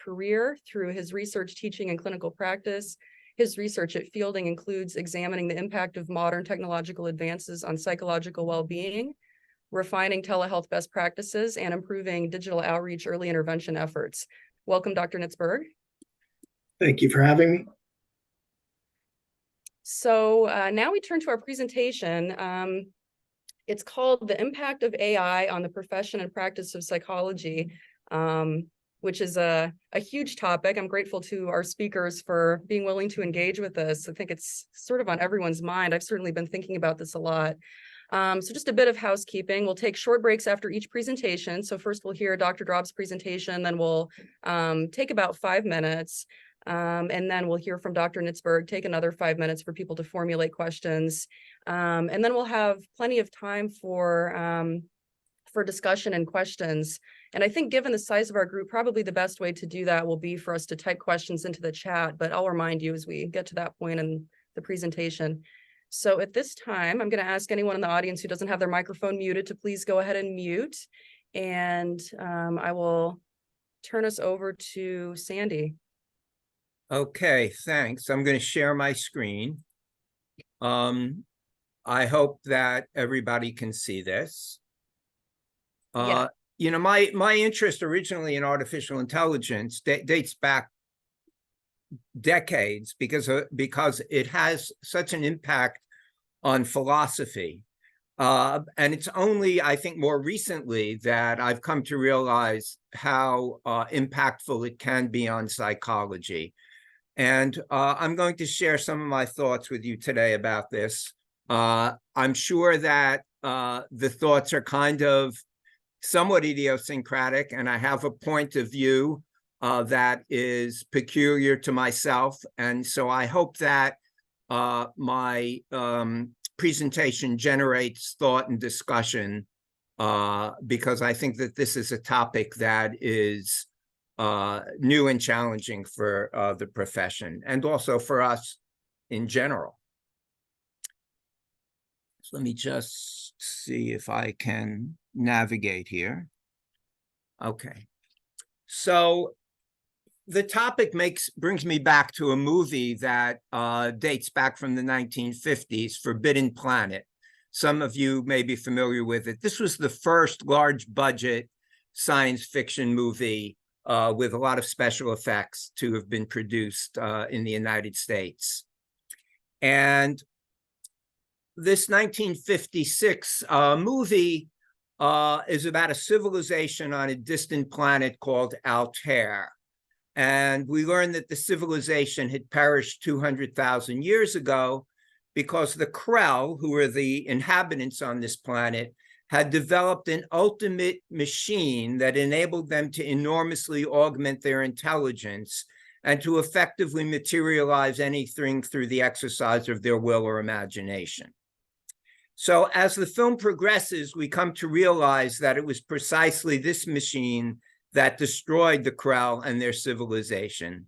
career through his research, teaching, and clinical practice. His research at Fielding includes examining the impact of modern technological advances on psychological well-being, refining telehealth best practices, and improving digital outreach early intervention efforts. Welcome, Dr. Nitzburg. Thank you for having me. So now we turn to our presentation. It's called The Impact of AI on the Profession and Practice of Psychology, which is a huge topic. I'm grateful to our speakers for being willing to engage with this. I think it's sort of on everyone's mind. I've certainly been thinking about this a lot. So just a bit of housekeeping. We'll take short breaks after each presentation. So first we'll hear Dr. Drob's presentation, then we'll take about 5 minutes. And then we'll hear from Dr. Nitzburg, take another 5 minutes for people to formulate questions. And then we'll have plenty of time for discussion and questions. And I think given the size of our group, probably the best way to do that will be for us to type questions into the chat, but I'll remind you as we get to that point in the presentation. So at this time, I'm going to ask anyone in the audience who doesn't have their microphone muted to please go ahead and mute. And I will turn us over to Sandy. Okay, thanks. I'm going to share my screen. I hope that everybody can see this. Yeah. You know, my interest originally in artificial intelligence dates back decades because it has such an impact on philosophy. And it's only, I think, more recently that I've come to realize how impactful it can be on psychology. And I'm going to share some of my thoughts with you today about this. I'm sure that the thoughts are kind of somewhat idiosyncratic, and I have a point of view that is peculiar to myself. And so I hope that my presentation generates thought and discussion, because I think that this is a topic that is new and challenging for the profession and also for us in general. So let me just see if I can navigate here. Okay. So the topic brings me back to a movie that dates back from the 1950s, Forbidden Planet. Some of you may be familiar with it. This was the first large budget science fiction movie with a lot of special effects to have been produced in the United States. And this 1956 movie is about a civilization on a distant planet called Altair. And we learned that the civilization had perished 200,000 years ago because the Krell, who were the inhabitants on this planet, had developed an ultimate machine that enabled them to enormously augment their intelligence and to effectively materialize anything through the exercise of their will or imagination. So as the film progresses, we come to realize that it was precisely this machine that destroyed the Krell and their civilization,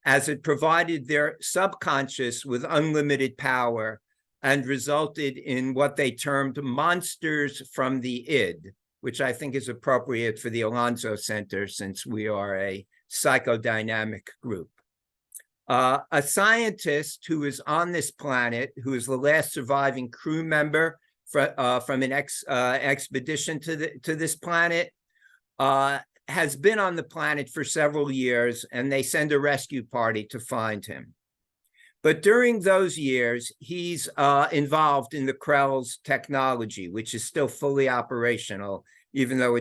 as it provided their subconscious with unlimited power and resulted in what they termed monsters from the id, which I think is appropriate for the Alonso Center since we are a psychodynamic group. A scientist who is on this planet, who is the last surviving crew member from an expedition to this planet, has been on the planet for several years, and they send a rescue party to find him. But during those years, he's involved in the Krell's technology, which is still fully operational, even though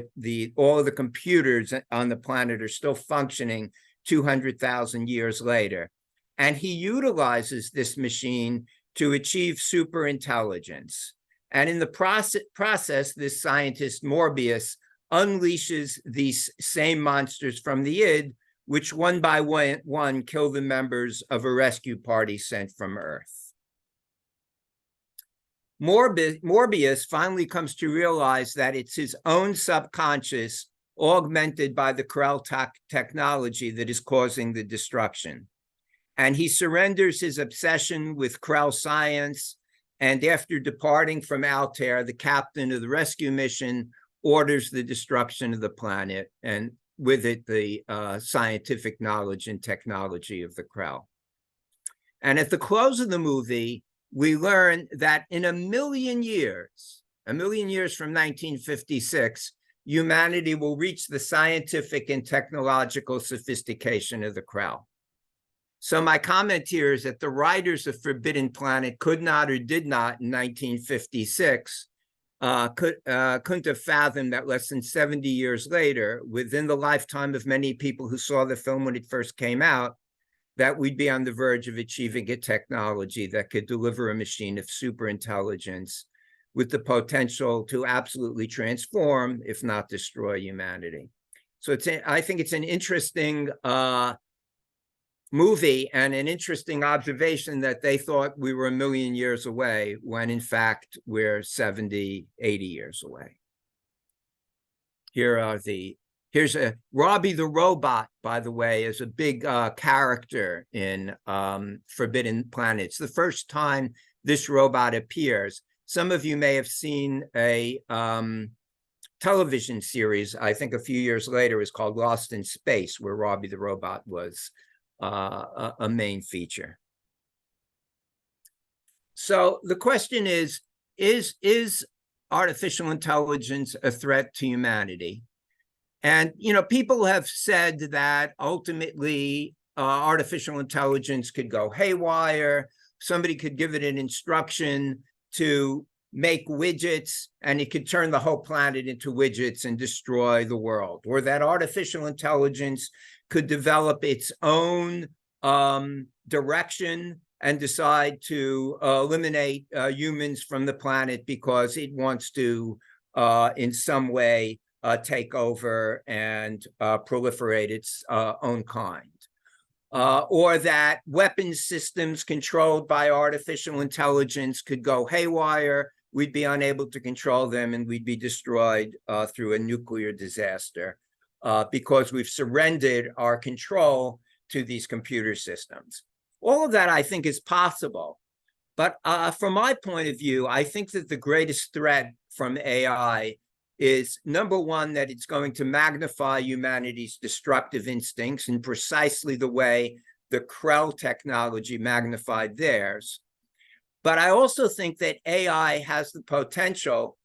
all of the computers on the planet are still functioning 200,000 years later. And he utilizes this machine to achieve superintelligence. And in the process, this scientist, Morbius, unleashes these same monsters from the id, which one by one kill the members of a rescue party sent from Earth. Morbius finally comes to realize that it's his own subconscious, augmented by the Krell technology, that is causing the destruction. And he surrenders his obsession with Krell science, and after departing from Altair, the captain of the rescue mission orders the destruction of the planet. And with it the scientific knowledge and technology of the Krell. And at the close of the movie, we learn that in a million years from 1956, humanity will reach the scientific and technological sophistication of the Krell. So my comment here is that the writers of Forbidden Planet could not or did not in 1956 couldn't have fathomed that less than 70 years later, within the lifetime of many people who saw the film when it first came out, that we'd be on the verge of achieving a technology that could deliver a machine of super intelligence with the potential to absolutely transform, if not destroy, humanity. So I think it's an interesting movie and an interesting observation that they thought we were a million years away when in fact we're 70, 80 years away. Here's a Robbie the Robot, by the way, is a big character in Forbidden Planet. It's the first time this robot appears. Some of you may have seen a television series, I think a few years later, is called Lost in Space, where Robbie the Robot was a main feature. So the question is artificial intelligence a threat to humanity? And, you know, people have said that ultimately artificial intelligence could go haywire. Somebody could give it an instruction to make widgets and it could turn the whole planet into widgets and destroy the world. Or that artificial intelligence could develop its own direction and decide to eliminate humans from the planet because it wants to, in some way, take over and proliferate its own kind. Or that weapons systems controlled by artificial intelligence could go haywire, we'd be unable to control them, and we'd be destroyed through a nuclear disaster because we've surrendered our control to these computer systems. All of that, I think, is possible. But from my point of view, I think that the greatest threat from AI is, number one, that it's going to magnify humanity's destructive instincts in precisely the way the Krell technology magnified theirs. But I also think that AI has the potential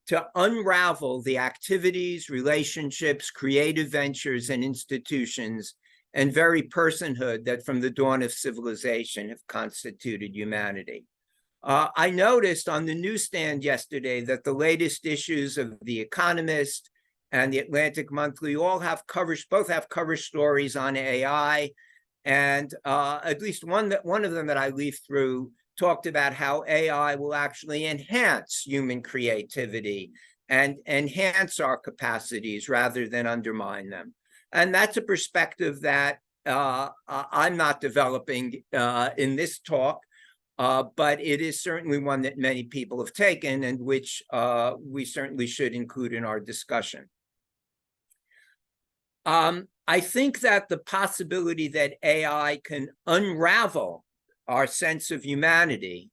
to unravel the activities, relationships, creative ventures, and institutions and very personhood that from the dawn of civilization have constituted humanity. I noticed on the newsstand yesterday that the latest issues of The Economist and The Atlantic Monthly both have cover stories on AI, and at least one of them that I leafed through talked about how AI will actually enhance human creativity and enhance our capacities rather than undermine them. And that's a perspective that I'm not developing in this talk. But it is certainly one that many people have taken and which we certainly should include in our discussion. I think that the possibility that AI can unravel our sense of humanity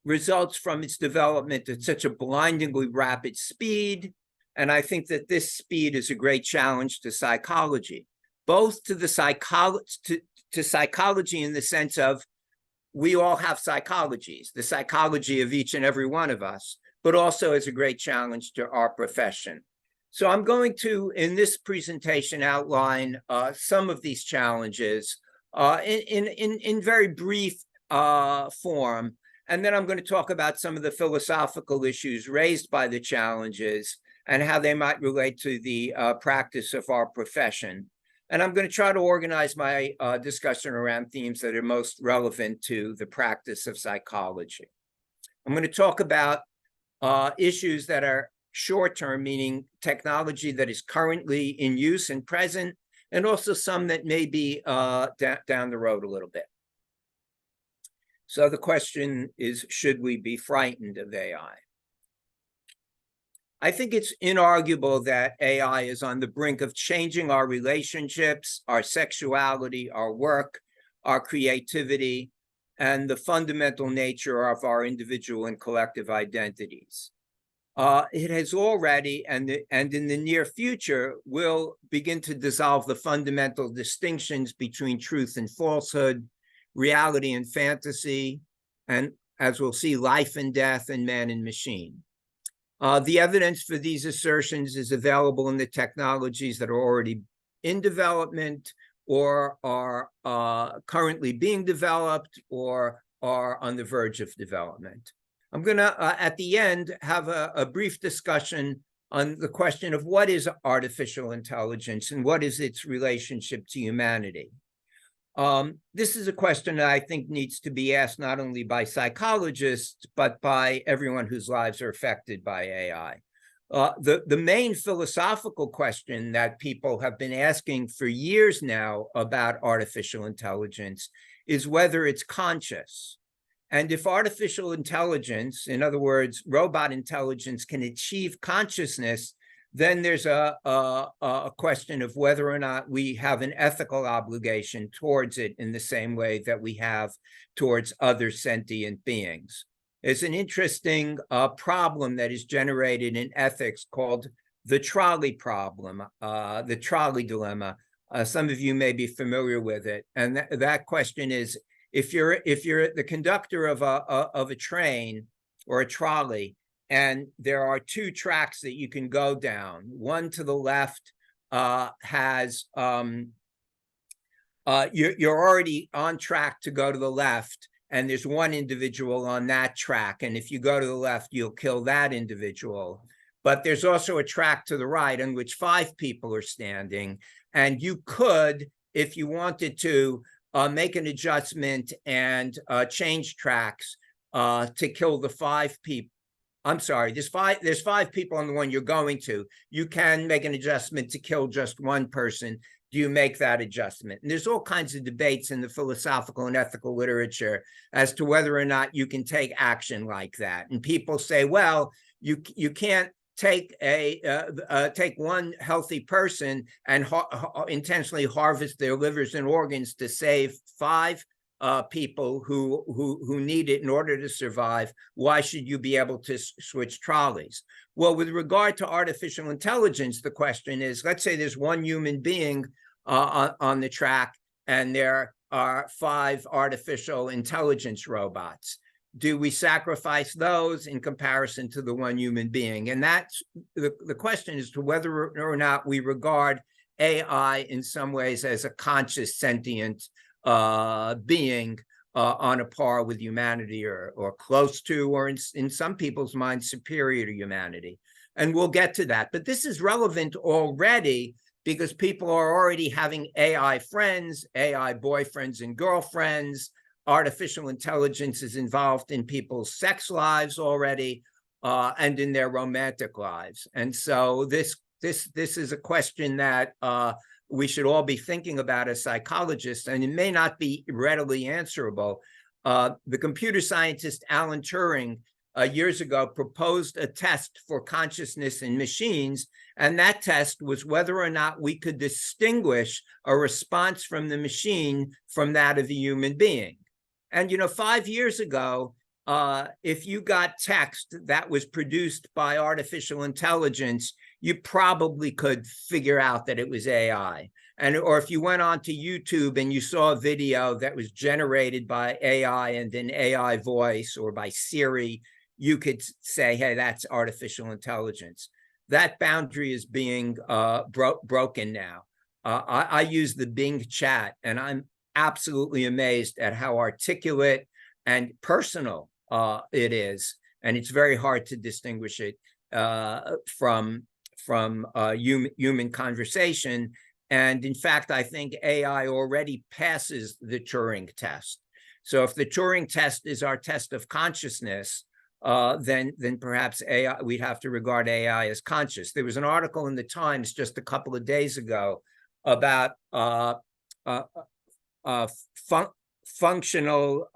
results from its development at such a blindingly rapid speed. And I think that this speed is a great challenge to psychology, both to the to psychology in the sense of we all have psychologies, the psychology of each and every one of us, but also as a great challenge to our profession. So I'm going to, in this presentation, outline some of these challenges in very brief form. And then I'm going to talk about some of the philosophical issues raised by the challenges and how they might relate to the practice of our profession. And I'm going to try to organize my discussion around themes that are most relevant to the practice of psychology. I'm going to talk about issues that are short-term, meaning technology that is currently in use and present, and also some that may be down the road a little bit. So the question is, should we be frightened of AI? I think it's inarguable that AI is on the brink of changing our relationships, our sexuality, our work, our creativity, and the fundamental nature of our individual and collective identities. it has already, and in the near future, will begin to dissolve the fundamental distinctions between truth and falsehood, reality and fantasy, and as we'll see, life and death, and man and machine. The evidence for these assertions is available in the technologies that are already in development or are currently being developed or are on the verge of development. I'm going to, at the end, have a brief discussion on the question of what is artificial intelligence and what is its relationship to humanity. This is a question that I think needs to be asked not only by psychologists, but by everyone whose lives are affected by AI. The main philosophical question that people have been asking for years now about artificial intelligence is whether it's conscious. And if artificial intelligence, in other words, robot intelligence, can achieve consciousness, then there's a question of whether or not we have an ethical obligation towards it in the same way that we have towards other sentient beings. There's an interesting problem that is generated in ethics called the trolley problem, the trolley dilemma. Some of you may be familiar with it. And that question is, if you're the conductor of a train or a trolley, and there are two tracks that you can go down. One to the left has you're already on track to go to the left, and there's one individual on that track. And if you go to the left, you'll kill that individual. But there's also a track to the right on which 5 people are standing, and you could, if you wanted to, make an adjustment and change tracks to kill the 5 people. I'm sorry, there's five people on the one you're going to. You can make an adjustment to kill just one person. Do you make that adjustment? And there's all kinds of debates in the philosophical and ethical literature as to whether or not you can take action like that. And people say, well, you can't take take one healthy person and intentionally harvest their livers and organs to save 5 people who need it in order to survive. Why should you be able to switch trolleys? Well, with regard to artificial intelligence, the question is, let's say there's one human being on the track and there are 5 artificial intelligence robots. Do we sacrifice those in comparison to the one human being? And that's the question as to whether or not we regard AI in some ways as a conscious, sentient being on a par with humanity or close to, or in some people's minds, superior to humanity. And we'll get to that. But this is relevant already because people are already having AI friends, AI boyfriends and girlfriends. Artificial intelligence is involved in people's sex lives already and in their romantic lives. And so this is a question that we should all be thinking about as psychologists, and it may not be readily answerable. The computer scientist Alan Turing years ago proposed a test for consciousness in machines, and that test was whether or not we could distinguish a response from the machine from that of a human being. And, 5 years ago, if you got text that was produced by artificial intelligence, you probably could figure out that it was AI. Or if you went onto YouTube and you saw a video that was generated by AI and an AI voice or by Siri, you could say, hey, that's artificial intelligence. That boundary is being broken now. I use the Bing chat, and I'm absolutely amazed at how articulate and personal it is. And it's very hard to distinguish it from human conversation. And in fact, I think AI already passes the Turing test. So if the Turing test is our test of consciousness, then perhaps AI, we'd have to regard AI as conscious. There was an article in the Times just a couple of days ago about functional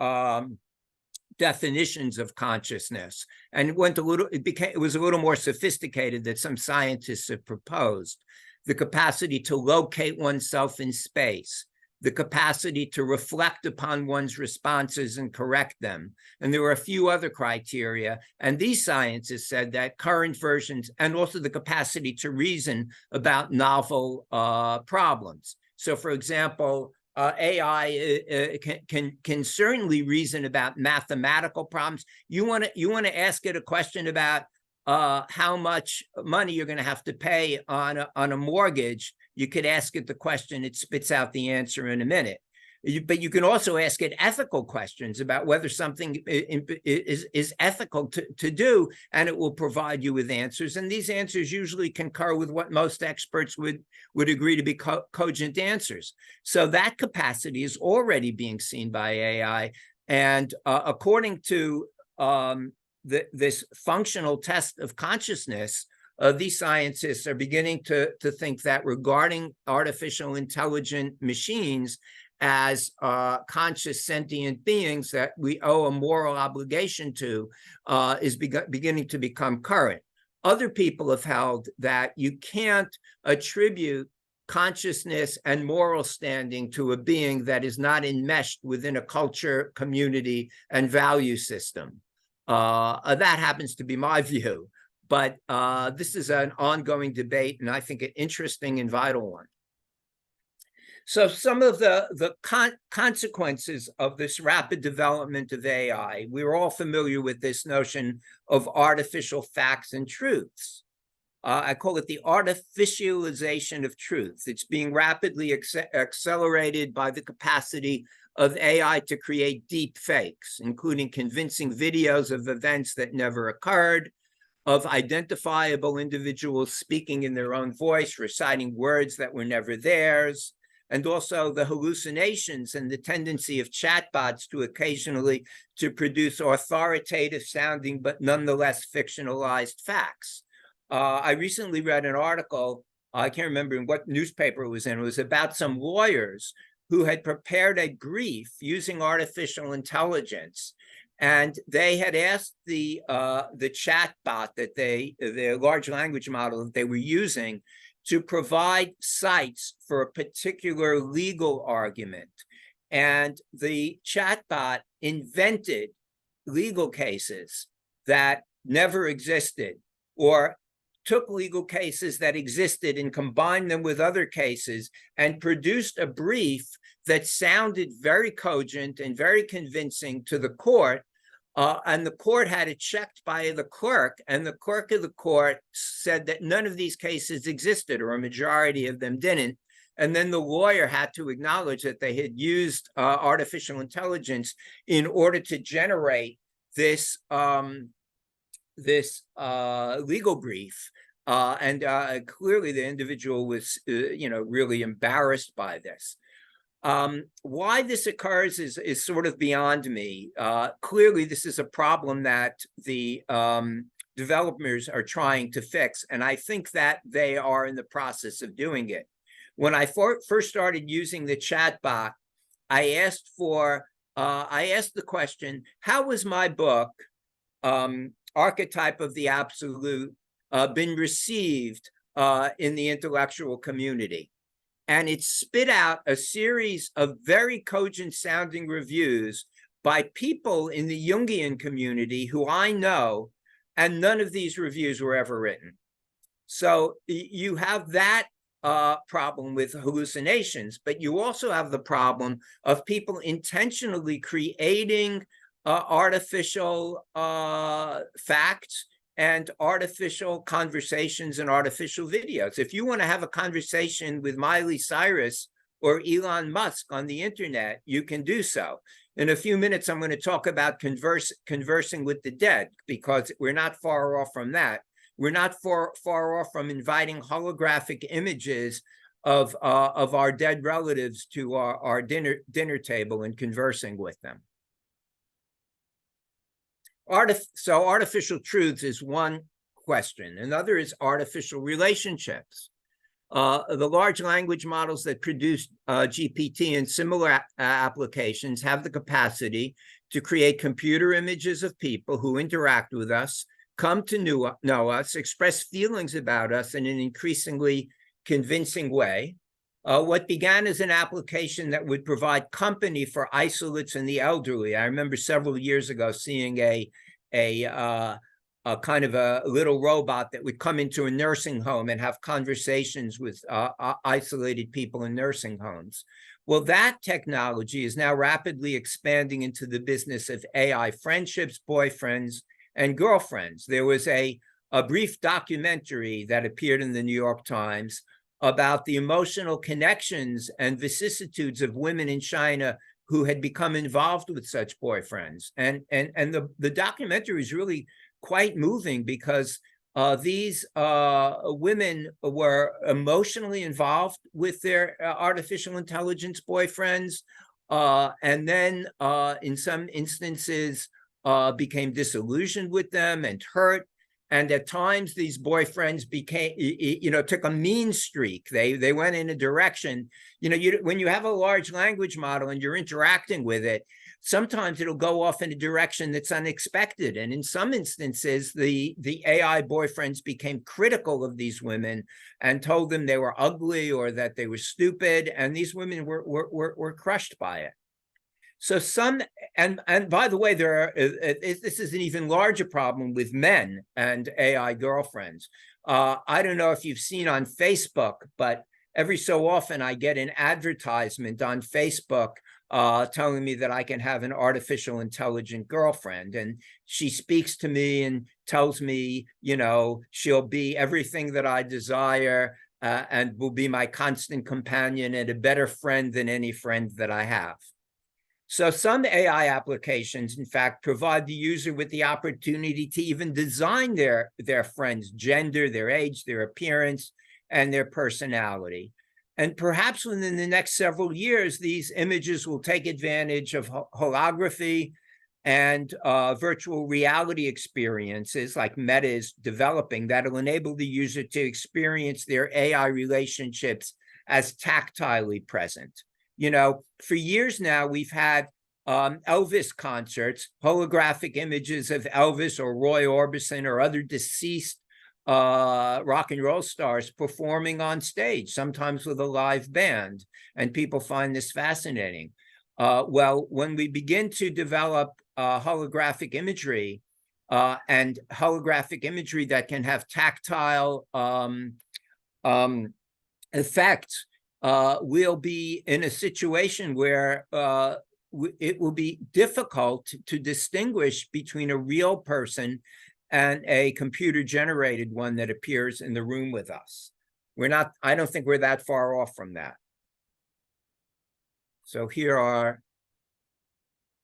definitions of consciousness, and it was a little more sophisticated that some scientists have proposed. The capacity to locate oneself in space, the capacity to reflect upon one's responses and correct them. And there were a few other criteria. And these scientists said that current versions, and also the capacity to reason about novel problems. So, for example, AI can certainly reason about mathematical problems. You want to ask it a question about how much money you're going to have to pay on a mortgage. You could ask it the question, it spits out the answer in a minute. But you can also ask it ethical questions about whether something is ethical to do, and it will provide you with answers. And these answers usually concur with what most experts would agree to be cogent answers. So that capacity is already being seen by AI. And according to this functional test of consciousness, these scientists are beginning to think that regarding artificial intelligent machines as conscious sentient beings that we owe a moral obligation to is beginning to become current. Other people have held that you can't attribute consciousness and moral standing to a being that is not enmeshed within a culture, community, and value system. That happens to be my view, but this is an ongoing debate, and I think an interesting and vital one. So some of the consequences of this rapid development of AI, we're all familiar with this notion of artificial facts and truths. I call it the artificialization of truth. It's being rapidly accelerated by the capacity of AI to create deep fakes, including convincing videos of events that never occurred, of identifiable individuals speaking in their own voice, reciting words that were never theirs, and also the hallucinations and the tendency of chatbots to occasionally to produce authoritative sounding but nonetheless fictionalized facts. I recently read an article, I can't remember in what newspaper it was in, it was about some lawyers who had prepared a brief using artificial intelligence. And they had asked the chatbot that the large language model that they were using to provide cites for a particular legal argument. And the chatbot invented legal cases that never existed, or took legal cases that existed and combined them with other cases and produced a brief that sounded very cogent and very convincing to the court. And the court had it checked by the clerk, and the clerk of the court said that none of these cases existed, or a majority of them didn't. And then the lawyer had to acknowledge that they had used artificial intelligence in order to generate this legal brief. And clearly the individual was, really embarrassed by this. Why this occurs is sort of beyond me. Clearly, this is a problem that the developers are trying to fix, and I think that they are in the process of doing it. When I first started using the chatbot, I asked the question, how was my book, Archetype of the Absolute, been received in the intellectual community? And it spit out a series of very cogent sounding reviews by people in the Jungian community who I know, and none of these reviews were ever written. So you have that problem with hallucinations, but you also have the problem of people intentionally creating artificial facts and artificial conversations and artificial videos. If you want to have a conversation with Miley Cyrus or Elon Musk on the internet, you can do so. In a few minutes, I'm going to talk about conversing with the dead, because we're not far off from that. We're not far off from inviting holographic images of our dead relatives to our dinner table and conversing with them. So artificial truths is one question. Another is artificial relationships. The large language models that produce GPT and similar applications have the capacity to create computer images of people who interact with us, come to know us, express feelings about us in an increasingly convincing way. What began as an application that would provide company for isolates and the elderly. I remember several years ago seeing a kind of a little robot that would come into a nursing home and have conversations with isolated people in nursing homes. Well, that technology is now rapidly expanding into the business of AI friendships, boyfriends, and girlfriends. There was a brief documentary that appeared in the New York Times about the emotional connections and vicissitudes of women in China who had become involved with such boyfriends. And the documentary is really quite moving because these women were emotionally involved with their artificial intelligence boyfriends, and then in some instances became disillusioned with them and hurt. And at times, these boyfriends became, took a mean streak. They went in a direction, when you have a large language model and you're interacting with it, sometimes it'll go off in a direction that's unexpected. And in some instances, the AI boyfriends became critical of these women and told them they were ugly or that they were stupid. And these women were crushed by it. So and by the way, this is an even larger problem with men and AI girlfriends. I don't know if you've seen on Facebook, but every so often I get an advertisement on Facebook telling me that I can have an artificial intelligent girlfriend. And she speaks to me and tells me, she'll be everything that I desire and will be my constant companion and a better friend than any friend that I have. So some AI applications, in fact, provide the user with the opportunity to even design their friend's gender, their age, their appearance, and their personality. And perhaps within the next several years, these images will take advantage of holography and virtual reality experiences like Meta is developing that will enable the user to experience their AI relationships as tactilely present. For years now, we've had Elvis concerts, holographic images of Elvis or Roy Orbison or other deceased rock and roll stars performing on stage, sometimes with a live band. And people find this fascinating. Well, when we begin to develop holographic imagery and holographic imagery that can have tactile effects, we'll be in a situation where it will be difficult to distinguish between a real person and a computer-generated one that appears in the room with us. I don't think we're that far off from that. So here are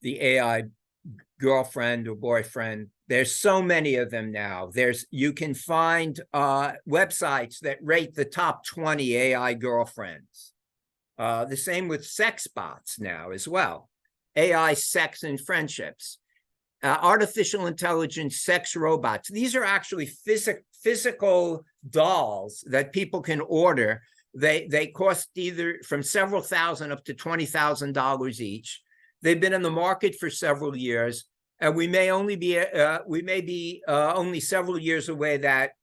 the AI girlfriend or boyfriend. There's so many of them now. You can find websites that rate the top 20 AI girlfriends. The same with sex bots now as well. AI sex and friendships. Artificial intelligence sex robots. These are actually physical dolls that people can order. They cost either from several thousand up to $20,000 each. They've been in the market for several years. And we may be only several years away that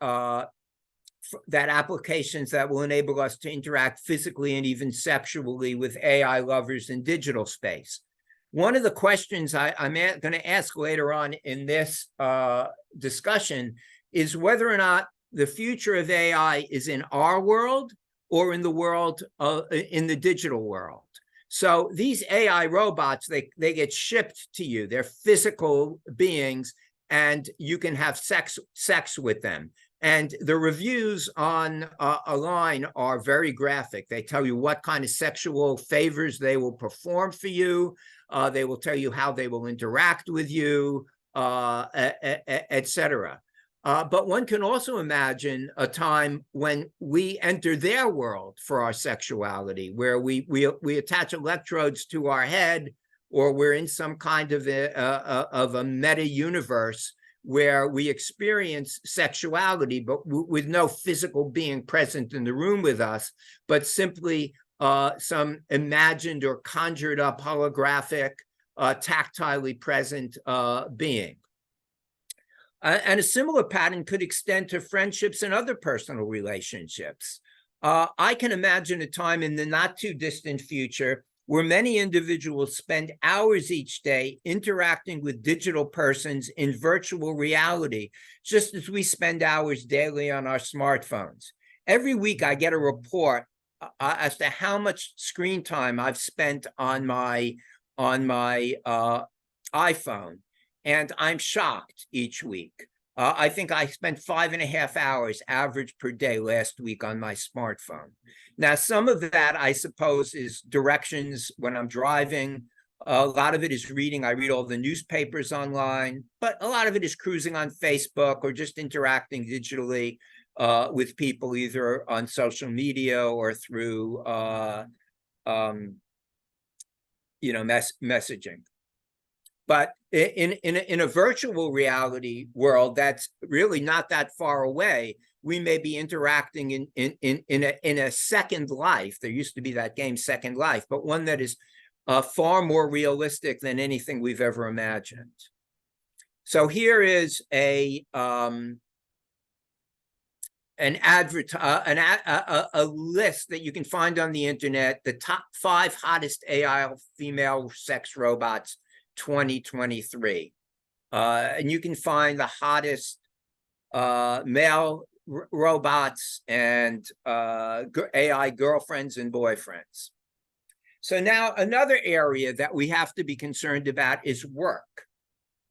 applications that will enable us to interact physically and even sexually with AI lovers in digital space. One of the questions I'm going to ask later on in this discussion is whether or not the future of AI is in our world or in the world in the digital world. So these AI robots, they get shipped to you. They're physical beings, and you can have sex with them. And the reviews on a line are very graphic. They tell you what kind of sexual favors they will perform for you. They will tell you how they will interact with you, etc. But one can also imagine a time when we enter their world for our sexuality, where we attach electrodes to our head, or we're in some kind of a meta universe where we experience sexuality, but with no physical being present in the room with us, but simply some imagined or conjured up holographic, tactilely present being. And a similar pattern could extend to friendships and other personal relationships. I can imagine a time in the not too distant future where many individuals spend hours each day interacting with digital persons in virtual reality, just as we spend hours daily on our smartphones. Every week I get a report as to how much screen time I've spent on my iPhone, and I'm shocked each week. I think I spent 5.5 hours average per day last week on my smartphone. Now, some of that, I suppose, is directions when I'm driving. A lot of it is reading. I read all the newspapers online, but a lot of it is cruising on Facebook or just interacting digitally with people, either on social media or through messaging. But in a virtual reality world that's really not that far away, we may be interacting in a second life. There used to be that game Second Life, but one that is far more realistic than anything we've ever imagined. So here is a list that you can find on the internet, the top 5 hottest AI female sex robots 2023. And you can find the hottest male robots and AI girlfriends and boyfriends. So now another area that we have to be concerned about is work.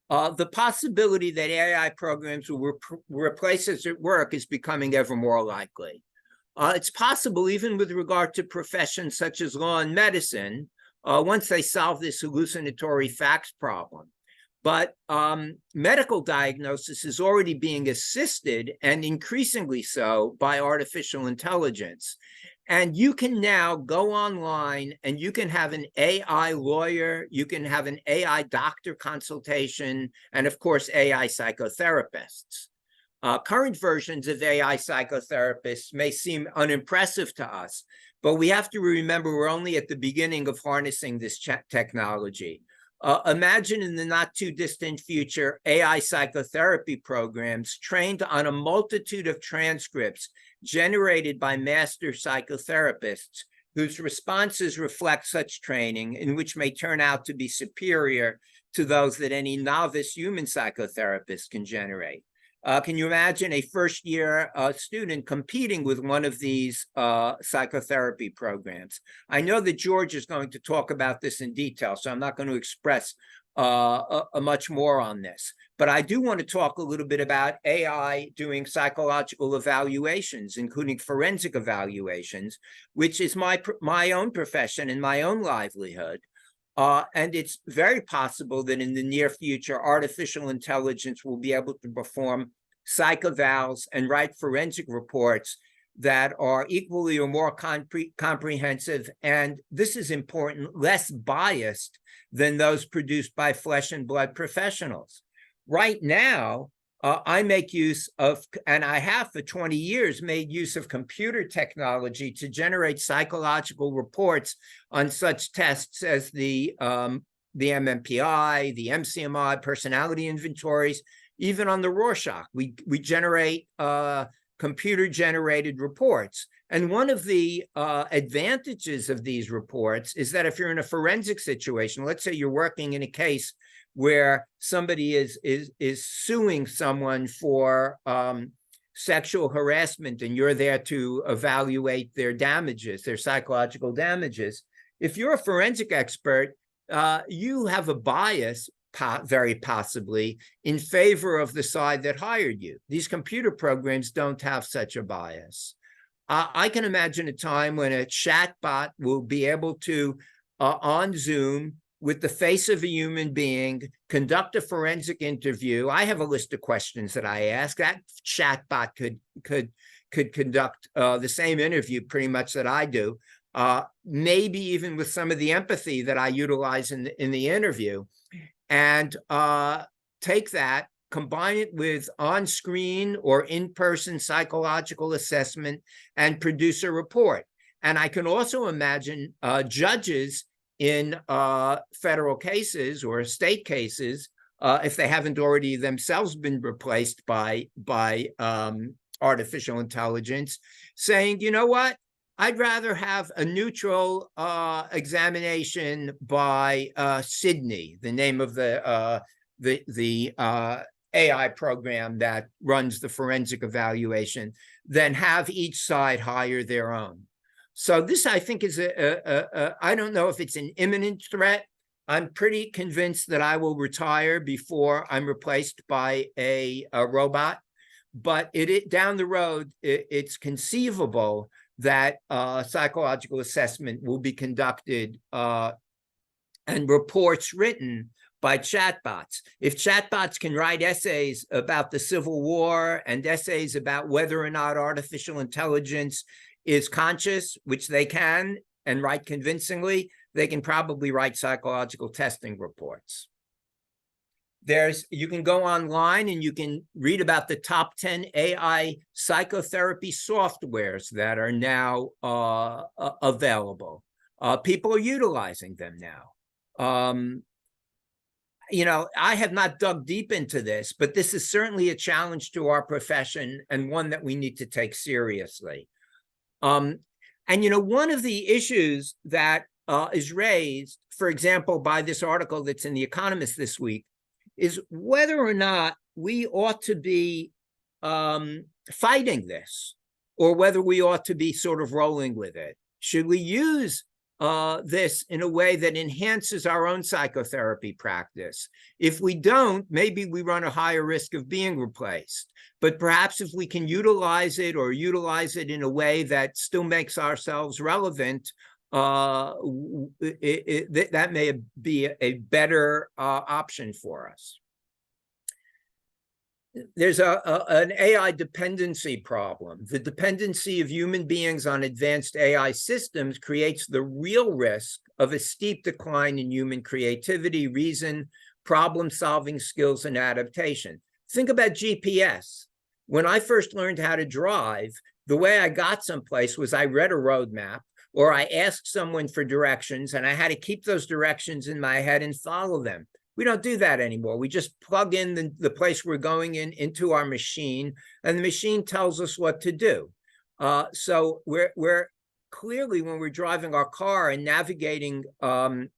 The possibility that AI programs will replace us at work is becoming ever more likely. It's possible even with regard to professions such as law and medicine, once they solve this hallucinatory facts problem. But medical diagnosis is already being assisted, and increasingly so, by artificial intelligence. And you can now go online and you can have an AI lawyer, you can have an AI doctor consultation, and of course, AI psychotherapists. Current versions of AI psychotherapists may seem unimpressive to us, but we have to remember we're only at the beginning of harnessing this technology. Imagine in the not too distant future, AI psychotherapy programs trained on a multitude of transcripts generated by master psychotherapists whose responses reflect such training, and which may turn out to be superior to those that any novice human psychotherapist can generate. Can you imagine a first-year student competing with one of these psychotherapy programs? I know that George is going to talk about this in detail, so I'm not going to express much more on this. But I do want to talk a little bit about AI doing psychological evaluations, including forensic evaluations, which is my own profession and my own livelihood. And it's very possible that in the near future, artificial intelligence will be able to perform psych-evals and write forensic reports that are equally or more comprehensive, and this is important, less biased than those produced by flesh and blood professionals. Right now, I make use of, and I have for 20 years made use of computer technology to generate psychological reports on such tests as the MMPI, the MCMI, personality inventories, even on the Rorschach. We generate computer-generated reports. And one of the advantages of these reports is that if you're in a forensic situation, let's say you're working in a case where somebody is suing someone for sexual harassment, and you're there to evaluate their damages, their psychological damages. If you're a forensic expert, you have a bias, very possibly, in favor of the side that hired you. These computer programs don't have such a bias. I can imagine a time when a chatbot will be able to, on Zoom, with the face of a human being, conduct a forensic interview. I have a list of questions that I ask. That chatbot could conduct the same interview pretty much that I do, maybe even with some of the empathy that I utilize in the interview, and take that, combine it with on-screen or in-person psychological assessment, and produce a report. And I can also imagine judges in federal cases or state cases, if they haven't already themselves been replaced by artificial intelligence, saying, you know what, I'd rather have a neutral examination by Sydney, the name of the AI program that runs the forensic evaluation, than have each side hire their own. So this, I think, is I don't know if it's an imminent threat. I'm pretty convinced that I will retire before I'm replaced by a robot. But down the road, it's conceivable that psychological assessment will be conducted and reports written by chatbots. If chatbots can write essays about the Civil War and essays about whether or not artificial intelligence is conscious, which they can, and write convincingly, they can probably write psychological testing reports. You can go online and you can read about the top 10 AI psychotherapy softwares that are now available. People are utilizing them now. I have not dug deep into this, but this is certainly a challenge to our profession and one that we need to take seriously. One of the issues that is raised, for example, by this article that's in The Economist this week, is whether or not we ought to be fighting this, or whether we ought to be sort of rolling with it. Should we use this in a way that enhances our own psychotherapy practice? If we don't, maybe we run a higher risk of being replaced. But perhaps if we can utilize it, or utilize it in a way that still makes ourselves relevant, that may be a better option for us. There's an AI dependency problem. The dependency of human beings on advanced AI systems creates the real risk of a steep decline in human creativity, reason, problem-solving skills, and adaptation. Think about GPS. When I first learned how to drive, the way I got someplace was I read a roadmap, or I asked someone for directions, and I had to keep those directions in my head and follow them. We don't do that anymore. We just plug in the place we're going into our machine, and the machine tells us what to do. So we're clearly, when we're driving our car and navigating on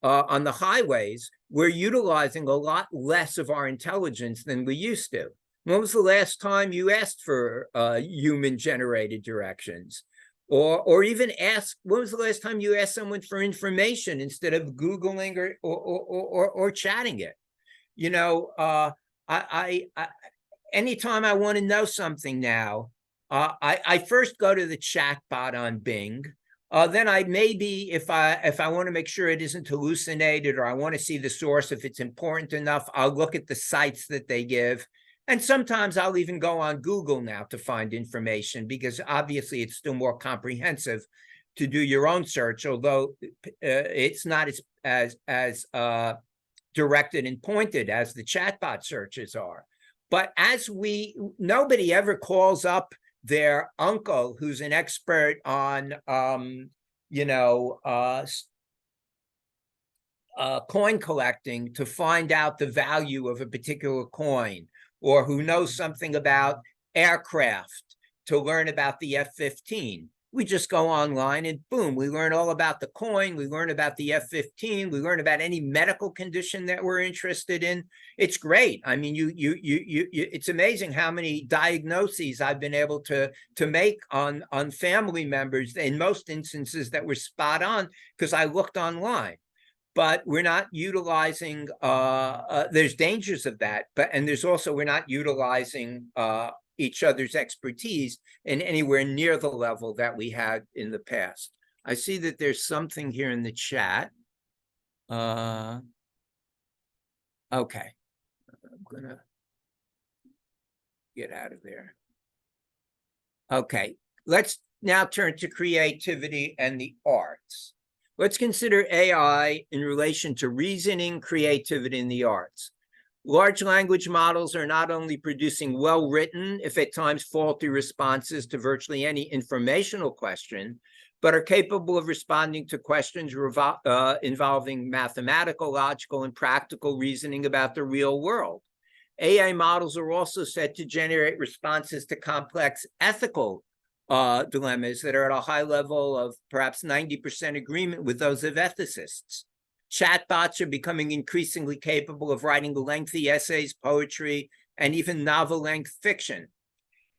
the highways, we're utilizing a lot less of our intelligence than we used to. When was the last time you asked for human-generated directions? Or even ask, when was the last time you asked someone for information instead of Googling or chatting it? Anytime I want to know something now, I first go to the chat bot on Bing. Then I maybe, if I want to make sure it isn't hallucinated, or I want to see the source, if it's important enough, I'll look at the sites that they give. And sometimes I'll even go on Google now to find information, because obviously it's still more comprehensive to do your own search, although it's not as directed and pointed as the chatbot searches are. But nobody ever calls up their uncle who's an expert on, coin collecting to find out the value of a particular coin, or who knows something about aircraft to learn about the F-15. We just go online and boom, we learn all about the coin, we learn about the F-15, we learn about any medical condition that we're interested in. It's great. I mean, it's amazing how many diagnoses I've been able to make on family members, in most instances that were spot on, because I looked online. But we're not utilizing, there's dangers of that, and there's also, we're not utilizing each other's expertise in anywhere near the level that we had in the past. I see that there's something here in the chat. Okay, I'm gonna get out of there. Okay, let's now turn to creativity and the arts. Let's consider AI in relation to reasoning, creativity, and the arts. Large language models are not only producing well-written, if at times faulty, responses to virtually any informational question, but are capable of responding to questions involving mathematical, logical, and practical reasoning about the real world. AI models are also said to generate responses to complex ethical dilemmas that are at a high level of perhaps 90% agreement with those of ethicists. Chatbots are becoming increasingly capable of writing lengthy essays, poetry, and even novel-length fiction.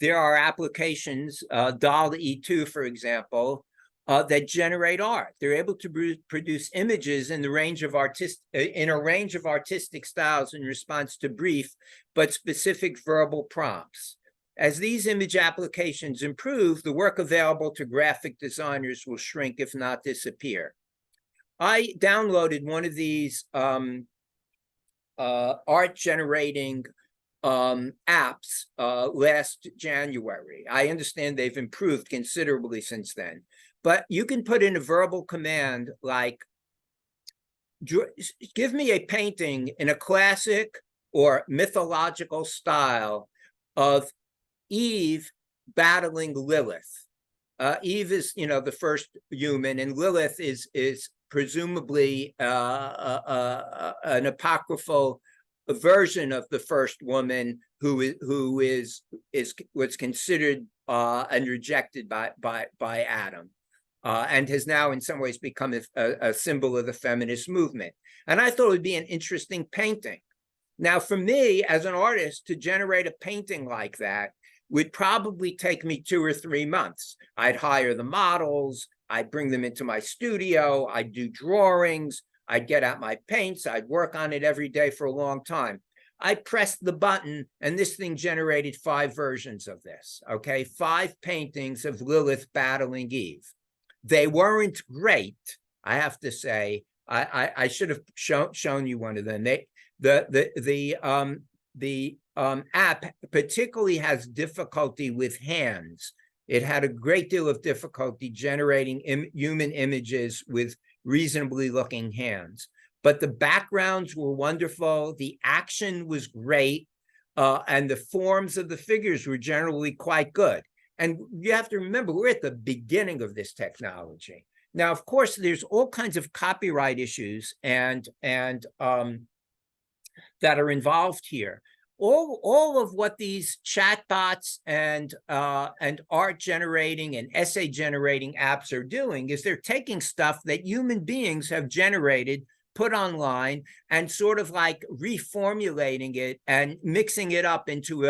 There are applications, DALL-E 2, for example, that generate art. They're able to produce images in a range of artistic styles in response to brief but specific verbal prompts. As these image applications improve, the work available to graphic designers will shrink, if not disappear. I downloaded one of these art-generating apps last January. I understand they've improved considerably since then. But you can put in a verbal command like, give me a painting in a classic or mythological style of Eve battling Lilith. Eve is, the first human, and Lilith is presumably an apocryphal version of the first woman who was considered and rejected by Adam. And has now in some ways become a symbol of the feminist movement. And I thought it would be an interesting painting. Now, for me, as an artist, to generate a painting like that would probably take me 2 or 3 months. I'd hire the models, I'd bring them into my studio, I'd do drawings, I'd get out my paints, I'd work on it every day for a long time. I pressed the button and this thing generated 5 versions of this, okay? 5 paintings of Lilith battling Eve. They weren't great, I have to say. I should have shown you one of them. The app particularly has difficulty with hands. It had a great deal of difficulty generating human images with reasonably looking hands. But the backgrounds were wonderful. The action was great. And the forms of the figures were generally quite good. And you have to remember, we're at the beginning of this technology. Now, of course, there's all kinds of copyright issues and that are involved here. All of what these chatbots and art generating and essay generating apps are doing is they're taking stuff that human beings have generated, put online, and sort of like reformulating it and mixing it up into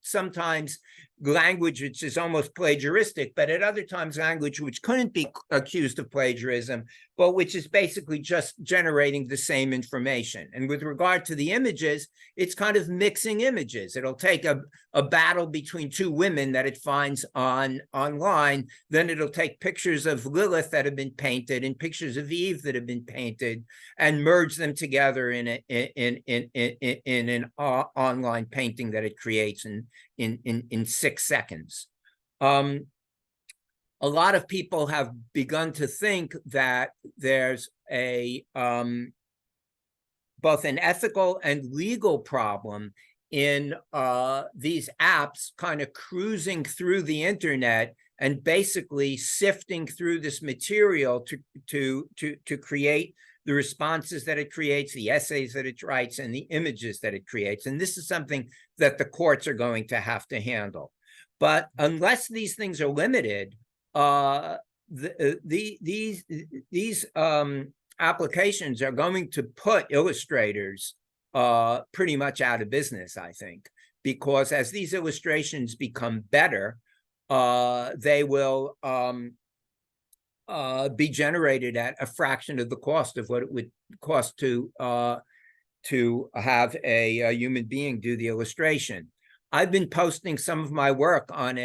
sometimes language which is almost plagiaristic, but at other times language which couldn't be accused of plagiarism, but which is basically just generating the same information. And with regard to the images, it's kind of mixing images. It'll take a battle between 2 women that it finds online, then it'll take pictures of Lilith that have been painted and pictures of Eve that have been painted and merge them together in an online painting that it creates in 6 seconds. A lot of people have begun to think that there's both an ethical and legal problem in these apps kind of cruising through the internet and basically sifting through this material to create the responses that it creates, the essays that it writes, and the images that it creates. And this is something that the courts are going to have to handle. But unless these things are limited, these applications are going to put illustrators pretty much out of business, I think, because as these illustrations become better, they will be generated at a fraction of the cost of what it would cost to have a human being do the illustration. I've been posting some of my work on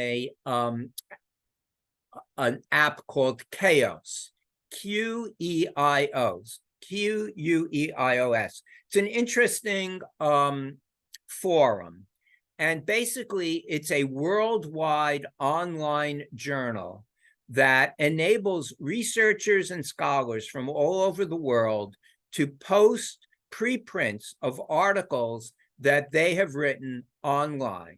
an app called Chaos, Q-E-I-O-S. It's an interesting forum. And basically, it's a worldwide online journal that enables researchers and scholars from all over the world to post preprints of articles that they have written online.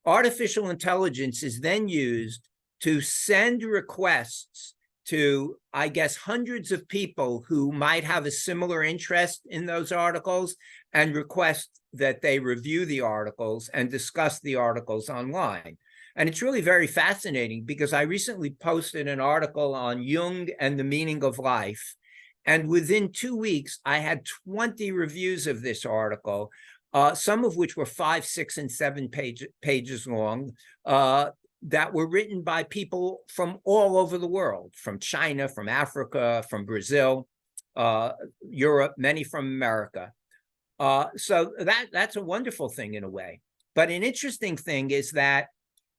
Artificial intelligence is then used to send requests to, I guess, hundreds of people who might have a similar interest in those articles and request that they review the articles and discuss the articles online. And it's really very fascinating because I recently posted an article on Jung and the meaning of life. And within 2 weeks, I had 20 reviews of this article, some of which were 5, 6, and 7 pages long, that were written by people from all over the world, from China, from Africa, from Brazil, Europe, many from America. So that's a wonderful thing in a way. But an interesting thing is that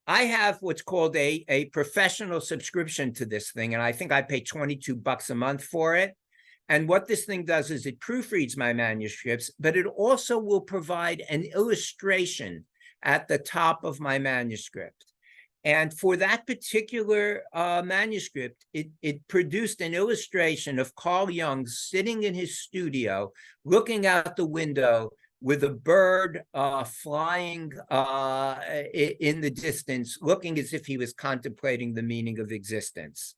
I have what's called a professional subscription to this thing, and I think I pay $22 a month for it. And what this thing does is it proofreads my manuscripts, but it also will provide an illustration at the top of my manuscript. And for that particular manuscript, it produced an illustration of Carl Jung sitting in his studio, looking out the window with a bird flying in the distance, looking as if he was contemplating the meaning of existence.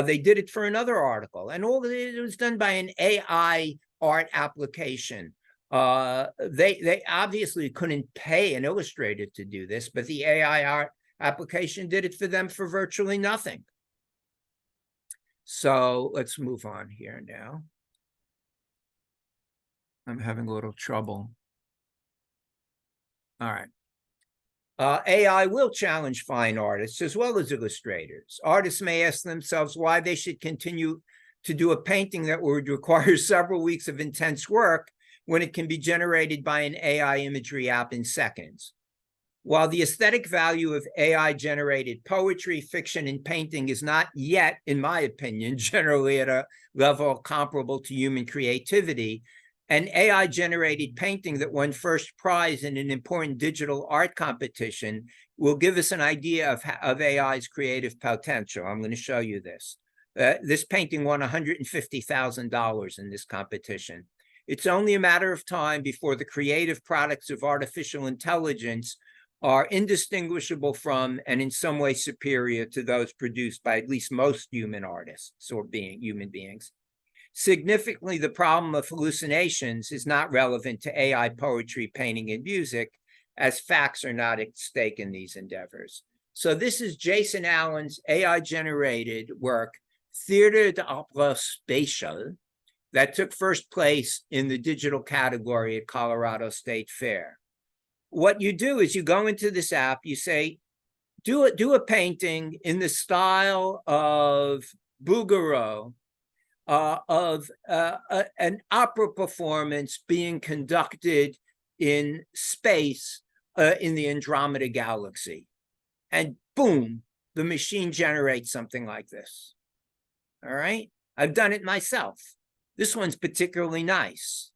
They did it for another article, and all it was done by an AI art application. They obviously couldn't pay an illustrator to do this, but the AI art application did it for them for virtually nothing. So let's move on here now. I'm having a little trouble. All right. AI will challenge fine artists as well as illustrators. Artists may ask themselves why they should continue to do a painting that would require several weeks of intense work when it can be generated by an AI imagery app in seconds. While the aesthetic value of AI-generated poetry, fiction, and painting is not yet, in my opinion, generally at a level comparable to human creativity, an AI-generated painting that won first prize in an important digital art competition will give us an idea of AI's creative potential. I'm going to show you this. This painting won $150,000 in this competition. It's only a matter of time before the creative products of artificial intelligence are indistinguishable from and in some way superior to those produced by at least most human artists or human beings. Significantly, the problem of hallucinations is not relevant to AI poetry, painting, and music, as facts are not at stake in these endeavors. So this is Jason Allen's AI-generated work, Theater d'Opera Spatial, that took first place in the digital category at Colorado State Fair. What you do is you go into this app, you say, do a painting in the style of Bouguereau, of an opera performance being conducted in space in the Andromeda galaxy. And boom, the machine generates something like this. All right? I've done it myself. This one's particularly nice.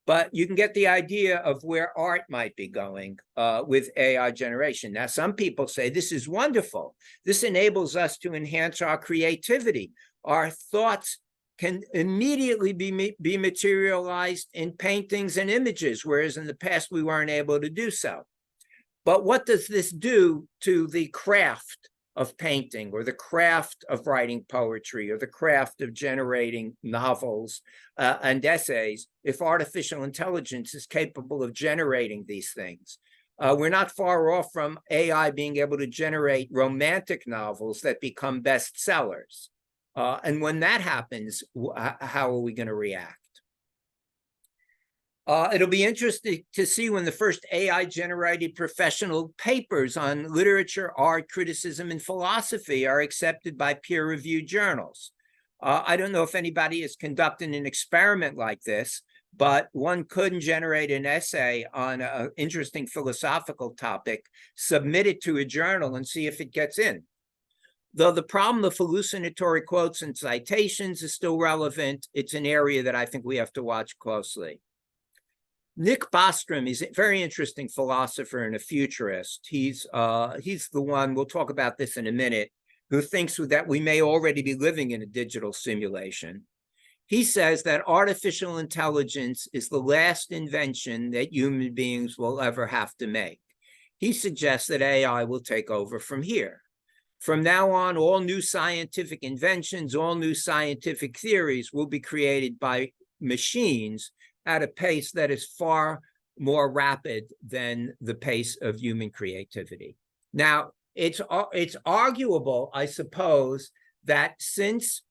But you can get the idea of where art might be going with AI generation. Now, some people say this is wonderful. This enables us to enhance our creativity. Our thoughts can immediately be materialized in paintings and images, whereas in the past we weren't able to do so. But what does this do to the craft of painting or the craft of writing poetry or the craft of generating novels and essays if artificial intelligence is capable of generating these things? We're not far off from AI being able to generate romantic novels that become bestsellers. And when that happens, how are we going to react? It'll be interesting to see when the first AI-generated professional papers on literature, art, criticism, and philosophy are accepted by peer-reviewed journals. I don't know if anybody is conducting an experiment like this, but one could generate an essay on an interesting philosophical topic, submit it to a journal, and see if it gets in. Though the problem of hallucinatory quotes and citations is still relevant, it's an area that I think we have to watch closely. Nick Bostrom is a very interesting philosopher and a futurist. He's the one, we'll talk about this in a minute, who thinks that we may already be living in a digital simulation. He says that artificial intelligence is the last invention that human beings will ever have to make. He suggests that AI will take over from here. From now on, all new scientific inventions, all new scientific theories will be created by machines at a pace that is far more rapid than the pace of human creativity. Now, it's arguable, I suppose, that since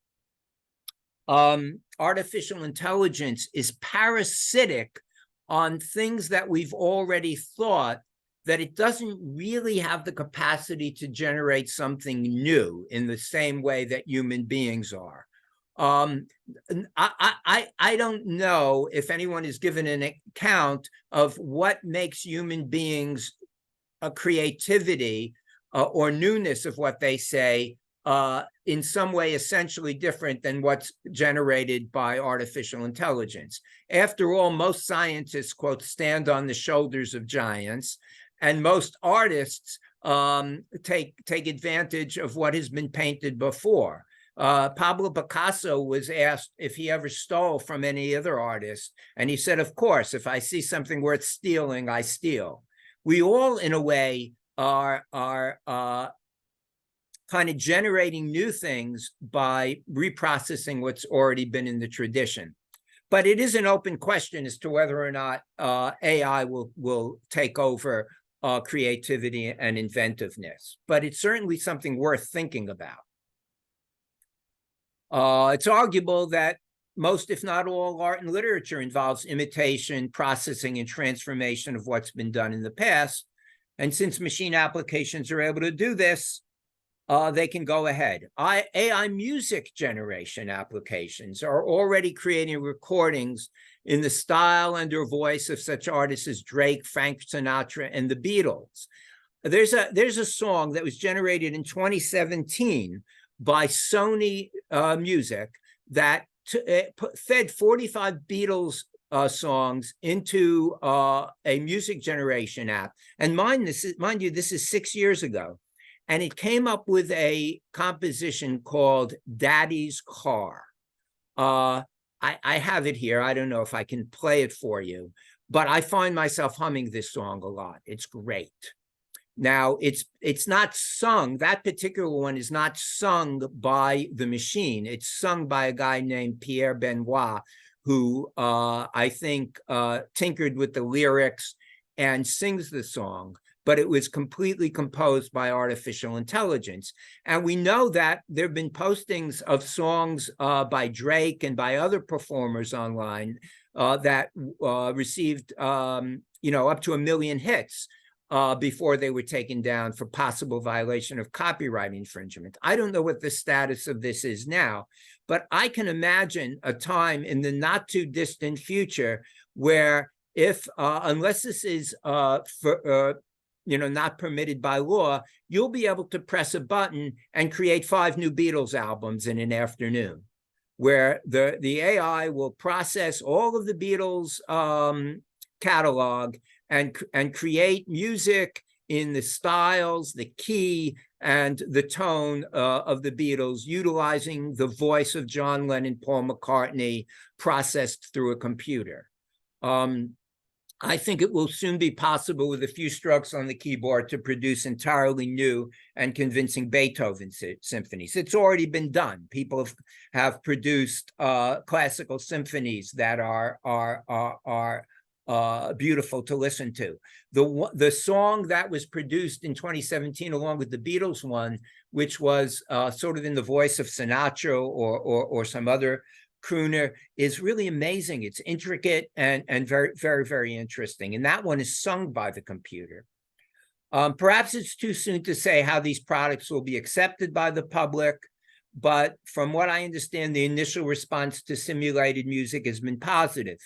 artificial intelligence is parasitic on things that we've already thought, that it doesn't really have the capacity to generate something new in the same way that human beings are. I don't know if anyone is given an account of what makes human beings a creativity or newness of what they say in some way essentially different than what's generated by artificial intelligence. After all, most scientists, quote, stand on the shoulders of giants, and most artists take advantage of what has been painted before. Pablo Picasso was asked if he ever stole from any other artist, and he said, of course, if I see something worth stealing, I steal. We all, in a way, are kind of generating new things by reprocessing what's already been in the tradition. But it is an open question as to whether or not AI will take over creativity and inventiveness. But it's certainly something worth thinking about. It's arguable that most, if not all, art and literature involves imitation, processing, and transformation of what's been done in the past. And since machine applications are able to do this, they can go ahead. AI music generation applications are already creating recordings in the style and or voice of such artists as Drake, Frank Sinatra, and the Beatles. There's a song that was generated in 2017 by Sony Music that fed 45 Beatles songs into a music generation app. And mind you, this is 6 years ago. And it came up with a composition called Daddy's Car. I have it here. I don't know if I can play it for you, but I find myself humming this song a lot. It's great. Now, it's not sung. That particular one is not sung by the machine. It's sung by a guy named Pierre Benoit, who I think tinkered with the lyrics and sings the song. But it was completely composed by artificial intelligence. And we know that there have been postings of songs by Drake and by other performers online that received, up to 1 million hits before they were taken down for possible violation of copyright infringement. I don't know what the status of this is now, but I can imagine a time in the not too distant future where if, unless this is not permitted by law, you'll be able to press a button and create 5 new Beatles albums in an afternoon, where the AI will process all of the Beatles catalog and create music in the styles, the key, and the tone of the Beatles, utilizing the voice of John Lennon, Paul McCartney, processed through a computer. I think it will soon be possible with a few strokes on the keyboard to produce entirely new and convincing Beethoven symphonies. It's already been done. People have produced classical symphonies that are beautiful to listen to. The song that was produced in 2017, along with the Beatles one, which was sort of in the voice of Sinatra or some other crooner, is really amazing. It's intricate and very, very, very interesting. And that one is sung by the computer. Perhaps it's too soon to say how these products will be accepted by the public, but from what I understand, the initial response to simulated music has been positive.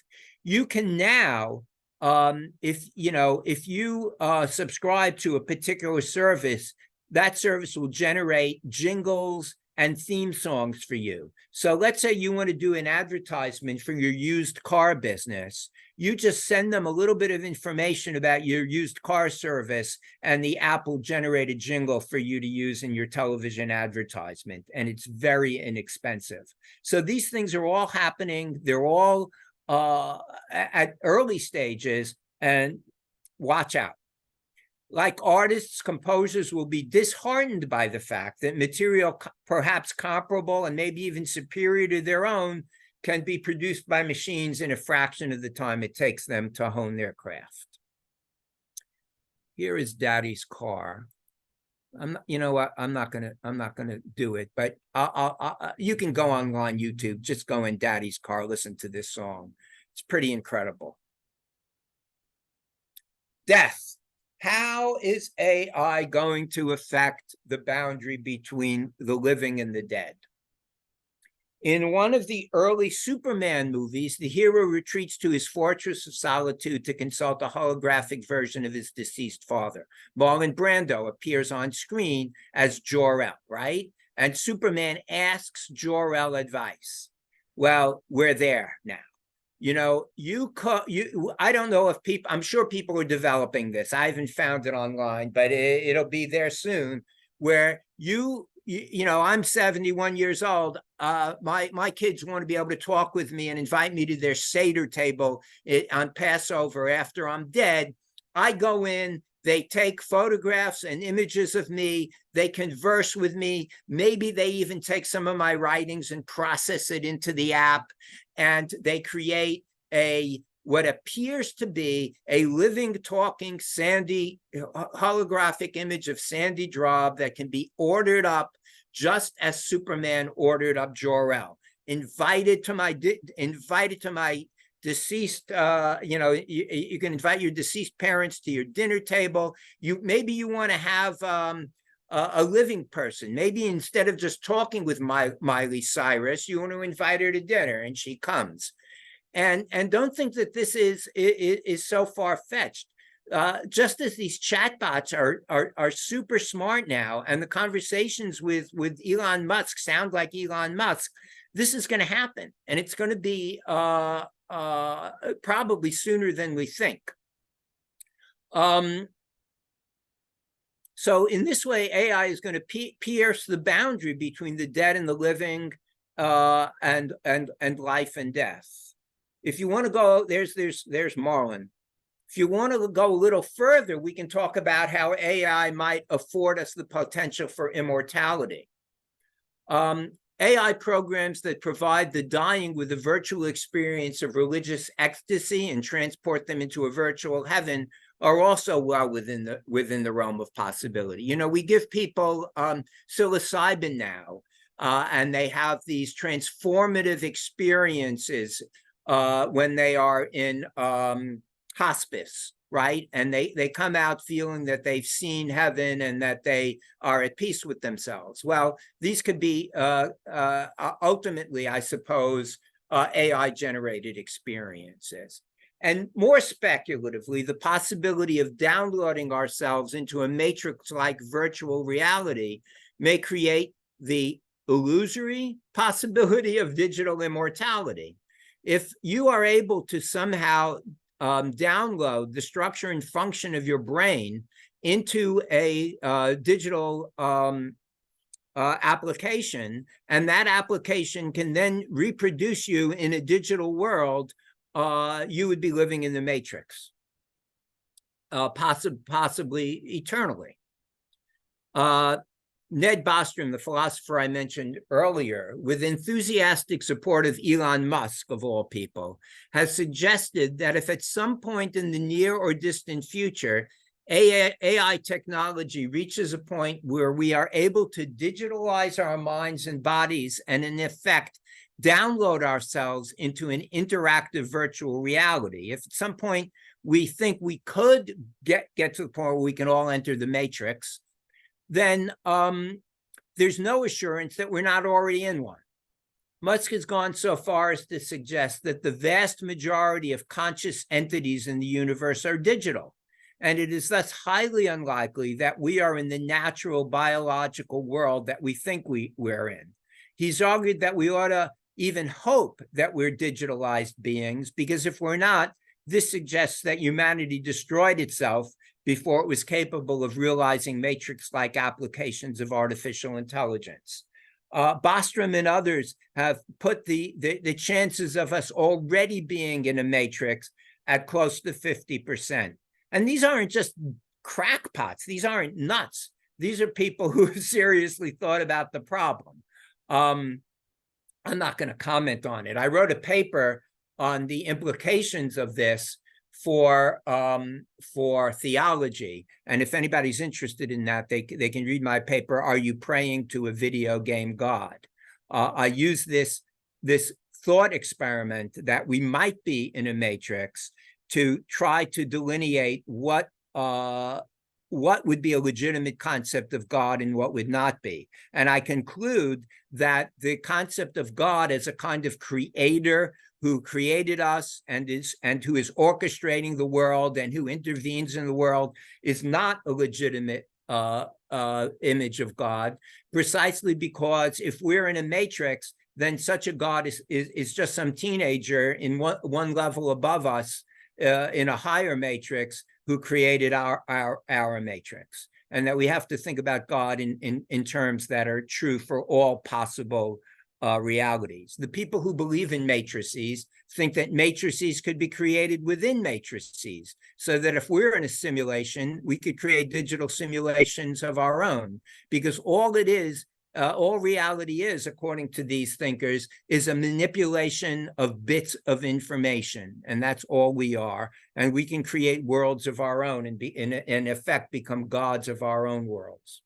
You can now, if you subscribe to a particular service, that service will generate jingles and theme songs for you. So let's say you want to do an advertisement for your used car business. You just send them a little bit of information about your used car service, and the app will generate a jingle for you to use in your television advertisement. And it's very inexpensive. So these things are all happening. They're all at early stages, and watch out. Like artists, composers will be disheartened by the fact that material perhaps comparable and maybe even superior to their own can be produced by machines in a fraction of the time it takes them to hone their craft. Here is Daddy's Car. you know what? I'm not gonna do it. But you can go online, YouTube. Just go in Daddy's car, listen to this song. It's pretty incredible. Death. How is AI going to affect the boundary between the living and the dead? In one of the early Superman movies, the hero retreats to his fortress of solitude to consult a holographic version of his deceased father. Marlon Brando appears on screen as Jor-El, right? And Superman asks Jor-El advice. Well, we're there now. You know, I don't know if people, I'm sure people are developing this. I haven't found it online, but it'll be there soon, where you know, I'm 71 years old. My kids want to be able to talk with me and invite me to their Seder table on Passover after I'm dead. I go in, they take photographs and images of me. They converse with me. Maybe they even take some of my writings and process it into the app. And they create what appears to be a living, talking holographic image of Sandy Drob that can be ordered up just as Superman ordered up Jor-El. Invited to my deceased, you know, you can invite your deceased parents to your dinner table. Maybe you want to have a living person. Maybe instead of just talking with Miley Cyrus, you want to invite her to dinner, and she comes. And don't think that this is so far-fetched. Just as these chatbots are super smart now, and the conversations with Elon Musk sound like Elon Musk, this is going to happen, and it's going to be probably sooner than we think. So in this way, AI is going to pierce the boundary between the dead and the living, and life and death. If you want to go, there's Marlon. If you want to go a little further, we can talk about how AI might afford us the potential for immortality. AI programs that provide the dying with a virtual experience of religious ecstasy and transport them into a virtual heaven are also well within the realm of possibility. You know, we give people psilocybin now, and they have these transformative experiences when they are in hospice, right? And they come out feeling that they've seen heaven and that they are at peace with themselves. Well, these could be ultimately, I suppose, AI-generated experiences. And more speculatively, the possibility of downloading ourselves into a matrix-like virtual reality may create the illusory possibility of digital immortality. If you are able to somehow download the structure and function of your brain into a digital application, and that application can then reproduce you in a digital world, you would be living in the matrix, possibly eternally. Ned Bostrom, the philosopher I mentioned earlier, with enthusiastic support of Elon Musk, of all people, has suggested that if at some point in the near or distant future, AI technology reaches a point where we are able to digitalize our minds and bodies and, in effect, download ourselves into an interactive virtual reality. If at some point we think we could get to the point where we can all enter the matrix, then there's no assurance that we're not already in one. Musk has gone so far as to suggest that the vast majority of conscious entities in the universe are digital, and it is thus highly unlikely that we are in the natural biological world that we think we're in. He's argued that we ought to even hope that we're digitalized beings, because if we're not, this suggests that humanity destroyed itself before it was capable of realizing matrix-like applications of artificial intelligence. Bostrom and others have put the chances of us already being in a matrix at close to 50%. And these aren't just crackpots. These aren't nuts. These are people who have seriously thought about the problem. I'm not going to comment on it. I wrote a paper on the implications of this for theology. And if anybody's interested in that, they can read my paper, Are You Praying to a Video Game God? I use this thought experiment that we might be in a matrix to try to delineate what would be a legitimate concept of God and what would not be. And I conclude that the concept of God as a kind of creator who created us and who is orchestrating the world and who intervenes in the world is not a legitimate image of God, precisely because if we're in a matrix, then such a God is just some teenager in one level above us in a higher matrix who created our matrix, and that we have to think about God in terms that are true for all possible realities. The people who believe in matrices think that matrices could be created within matrices, so that if we're in a simulation, we could create digital simulations of our own, because all it is, all reality is, according to these thinkers, is a manipulation of bits of information, and that's all we are. And we can create worlds of our own and in effect become gods of our own worlds.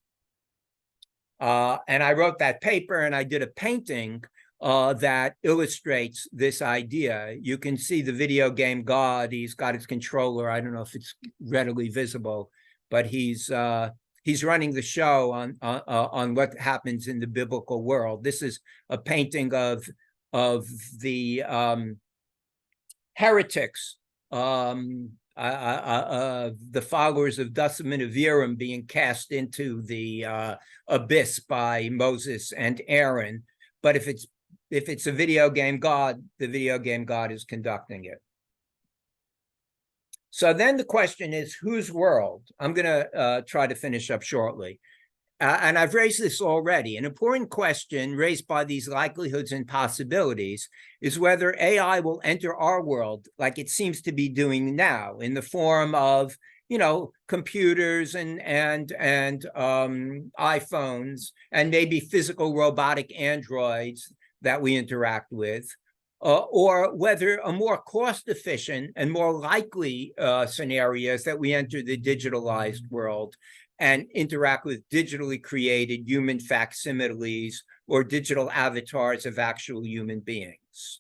And I wrote that paper, and I did a painting that illustrates this idea. You can see the video game God. He's got his controller. I don't know if it's readily visible, but he's running the show on what happens in the biblical world. This is a painting of the heretics, the followers of Decimum of Aviram being cast into the abyss by Moses and Aaron. But if it's a video game God, the video game God is conducting it. So then the question is, whose world? I'm going to try to finish up shortly. And I've raised this already. An important question raised by these likelihoods and possibilities is whether AI will enter our world like it seems to be doing now, in the form of, computers and iPhones and maybe physical robotic androids that we interact with. Or whether a more cost-efficient and more likely scenario is that we enter the digitalized world and interact with digitally created human facsimiles or digital avatars of actual human beings.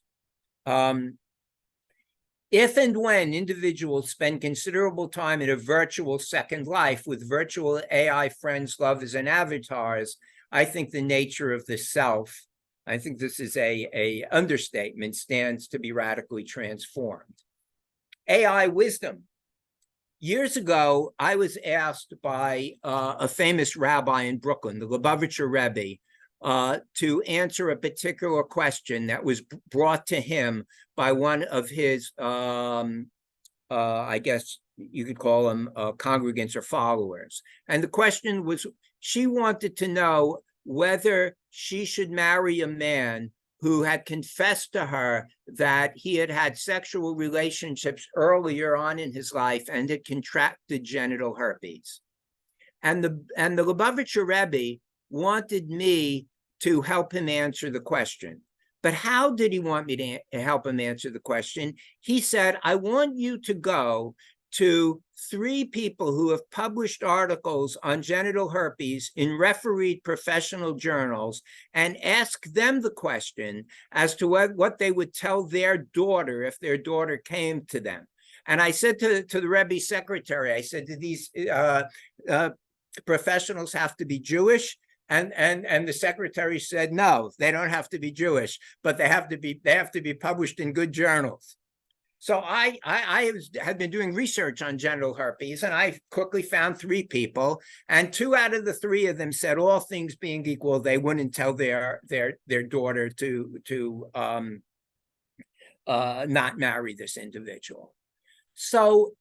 If and when individuals spend considerable time in a virtual second life with virtual AI friends, lovers, and avatars, I think the nature of the self, I think this is a understatement, stands to be radically transformed. AI wisdom. Years ago, I was asked by a famous rabbi in Brooklyn, the Lubavitcher Rebbe, to answer a particular question that was brought to him by one of his, I guess you could call them congregants or followers. And the question was, she wanted to know whether she should marry a man who had confessed to her that he had had sexual relationships earlier on in his life and had contracted genital herpes. And the Lubavitcher Rebbe wanted me to help him answer the question. But how did he want me to help him answer the question? He said, I want you to go to 3 people who have published articles on genital herpes in refereed professional journals and ask them the question as to what they would tell their daughter if their daughter came to them. And I said to the Rebbe's secretary, I said, do these professionals have to be Jewish? And the secretary said, no, they don't have to be Jewish, but they have to be published in good journals. So I had been doing research on genital herpes, and I quickly found 3 people, and 2 out of the 3 of them said, all things being equal, they wouldn't tell their daughter to not marry this individual. So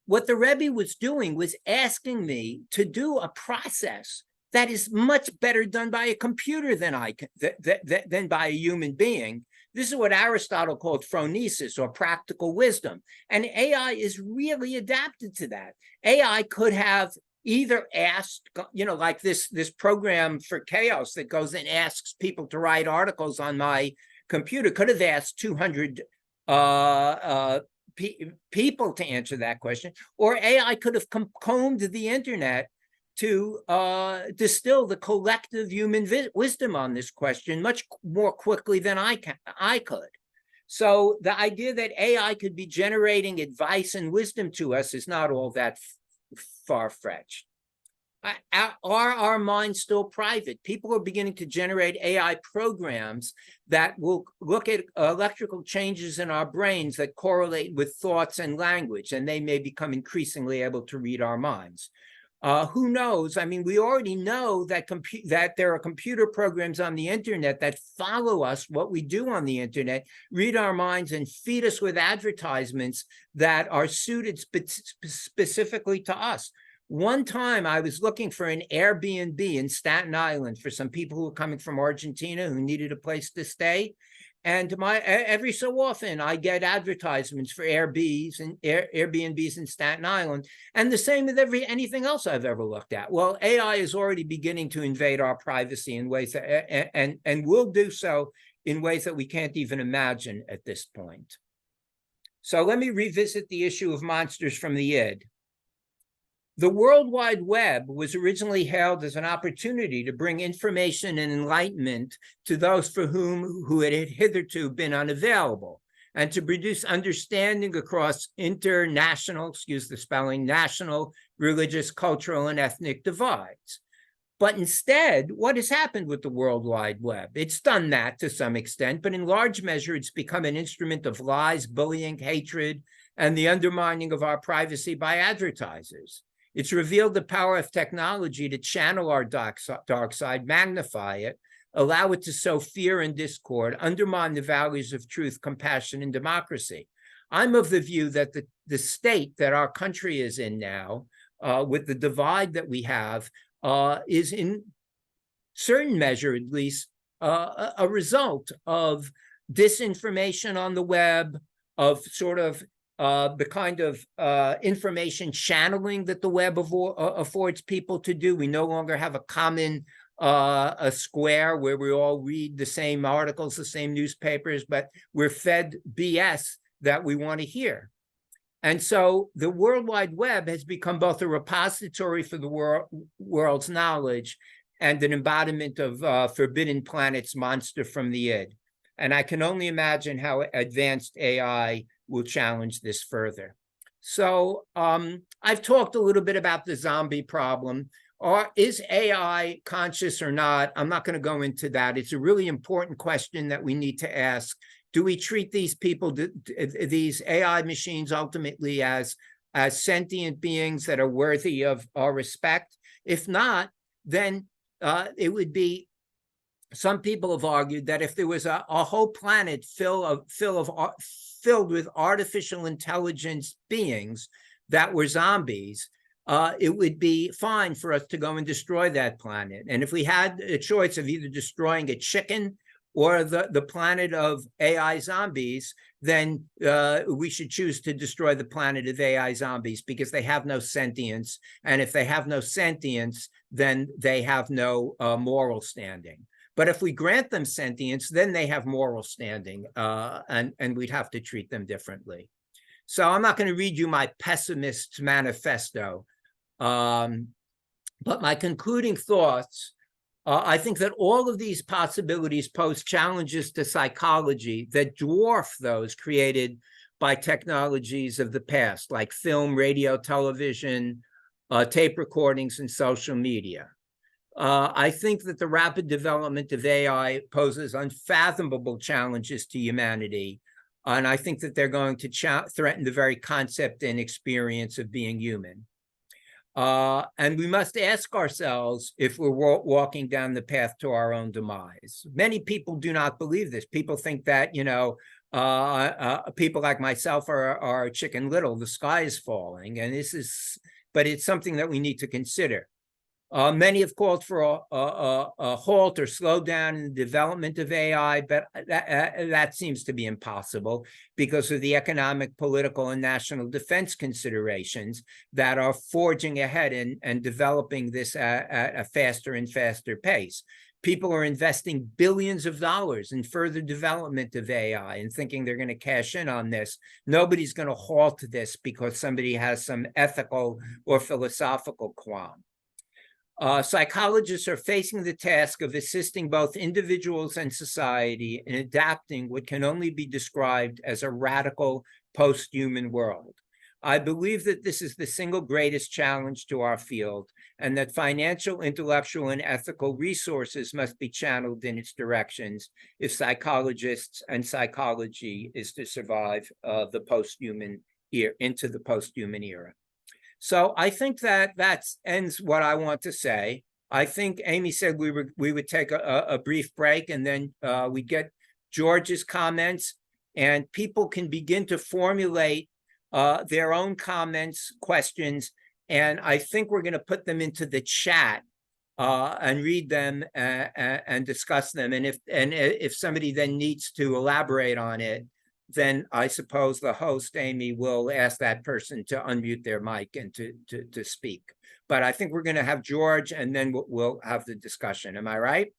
what the Rebbe was doing was asking me to do a process that is much better done by a computer than by a human being. This is what Aristotle called phronesis, or practical wisdom. And AI is really adapted to that. AI could have either asked, like this program for chaos that goes and asks people to write articles on my computer, could have asked 200 people to answer that question, or AI could have combed the internet to distill the collective human wisdom on this question much more quickly than I could. So the idea that AI could be generating advice and wisdom to us is not all that far-fetched. Are our minds still private? People are beginning to generate AI programs that will look at electrical changes in our brains that correlate with thoughts and language, and they may become increasingly able to read our minds. Who knows? I mean, we already know that there are computer programs on the internet that follow us, what we do on the internet, read our minds, and feed us with advertisements that are suited specifically to us. One time I was looking for an Airbnb in Staten Island for some people who were coming from Argentina who needed a place to stay. And every so often I get advertisements for Airbnbs in Staten Island, and the same with anything else I've ever looked at. Well, AI is already beginning to invade our privacy in ways that, and will do so in ways that we can't even imagine at this point. So let me revisit the issue of monsters from the id. The World Wide Web was originally hailed as an opportunity to bring information and enlightenment to those for who it had hitherto been unavailable, and to produce understanding across international, national, religious, cultural, and ethnic divides. But instead, what has happened with the World Wide Web? It's done that to some extent, but in large measure, it's become an instrument of lies, bullying, hatred, and the undermining of our privacy by advertisers. It's revealed the power of technology to channel our dark side, magnify it, allow it to sow fear and discord, undermine the values of truth, compassion, and democracy. I'm of the view that the state that our country is in now, with the divide that we have, is in certain measure, at least, a result of disinformation on the web, of sort of the kind of information channeling that the web affords people to do. We no longer have a common a square where we all read the same articles, the same newspapers, but we're fed BS that we want to hear. And so the World Wide Web has become both a repository for the world's knowledge and an embodiment of Forbidden Planet's monster from the id. And I can only imagine how advanced AI will challenge this further. So I've talked a little bit about the zombie problem. Is AI conscious or not? I'm not going to go into that. It's a really important question that we need to ask. Do we treat these people, these AI machines, ultimately as sentient beings that are worthy of our respect? If not, then it would be, some people have argued that if there was a whole planet filled with artificial intelligence beings that were zombies, it would be fine for us to go and destroy that planet. And if we had a choice of either destroying a chicken or the planet of AI zombies, then we should choose to destroy the planet of AI zombies, because they have no sentience. And if they have no sentience, then they have no moral standing. But if we grant them sentience, then they have moral standing, and we'd have to treat them differently. So I'm not going to read you my pessimist's manifesto, but my concluding thoughts, I think that all of these possibilities pose challenges to psychology that dwarf those created by technologies of the past, like film, radio, television, tape recordings, and social media. I think that the rapid development of AI poses unfathomable challenges to humanity, and I think that they're going to threaten the very concept and experience of being human. And we must ask ourselves if we're walking down the path to our own demise. Many people do not believe this. People think that, people like myself are Chicken Little, the sky is falling, and but it's something that we need to consider. Many have called for a halt or slowdown in the development of AI, but that seems to be impossible because of the economic, political, and national defense considerations that are forging ahead and developing this at a faster and faster pace. People are investing billions of dollars in further development of AI and thinking they're going to cash in on this. Nobody's going to halt this because somebody has some ethical or philosophical qualm. Psychologists are facing the task of assisting both individuals and society in adapting what can only be described as a radical post-human world. I believe that this is the single greatest challenge to our field, and that financial, intellectual, and ethical resources must be channeled in its directions if psychologists and psychology is to survive the post-human era, into the post-human era. So I think that ends what I want to say. I think Amy said we would take a brief break, and then we'd get George's comments, and people can begin to formulate their own comments, questions, and I think we're going to put them into the chat and read them and discuss them. And if somebody then needs to elaborate on it, then I suppose the host, Amy, will ask that person to unmute their mic and to speak. But I think we're going to have George, and then we'll have the discussion. Am I right?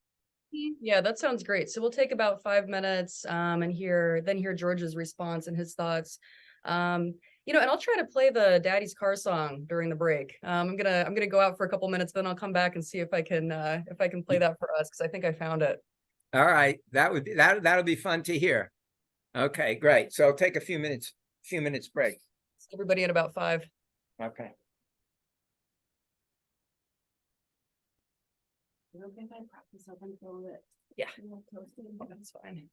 Yeah, that sounds great. So we'll take about 5 minutes and hear George's response and his thoughts. You know, and I'll try to play the Daddy's Car song during the break. I'm gonna go out for a couple minutes, then I'll come back and see if I can play that for us, because I think I found it. All right, that'll be fun to hear. Okay, great. So I'll take a few minutes break. See everybody in about 5. Okay. Yeah, that's fine.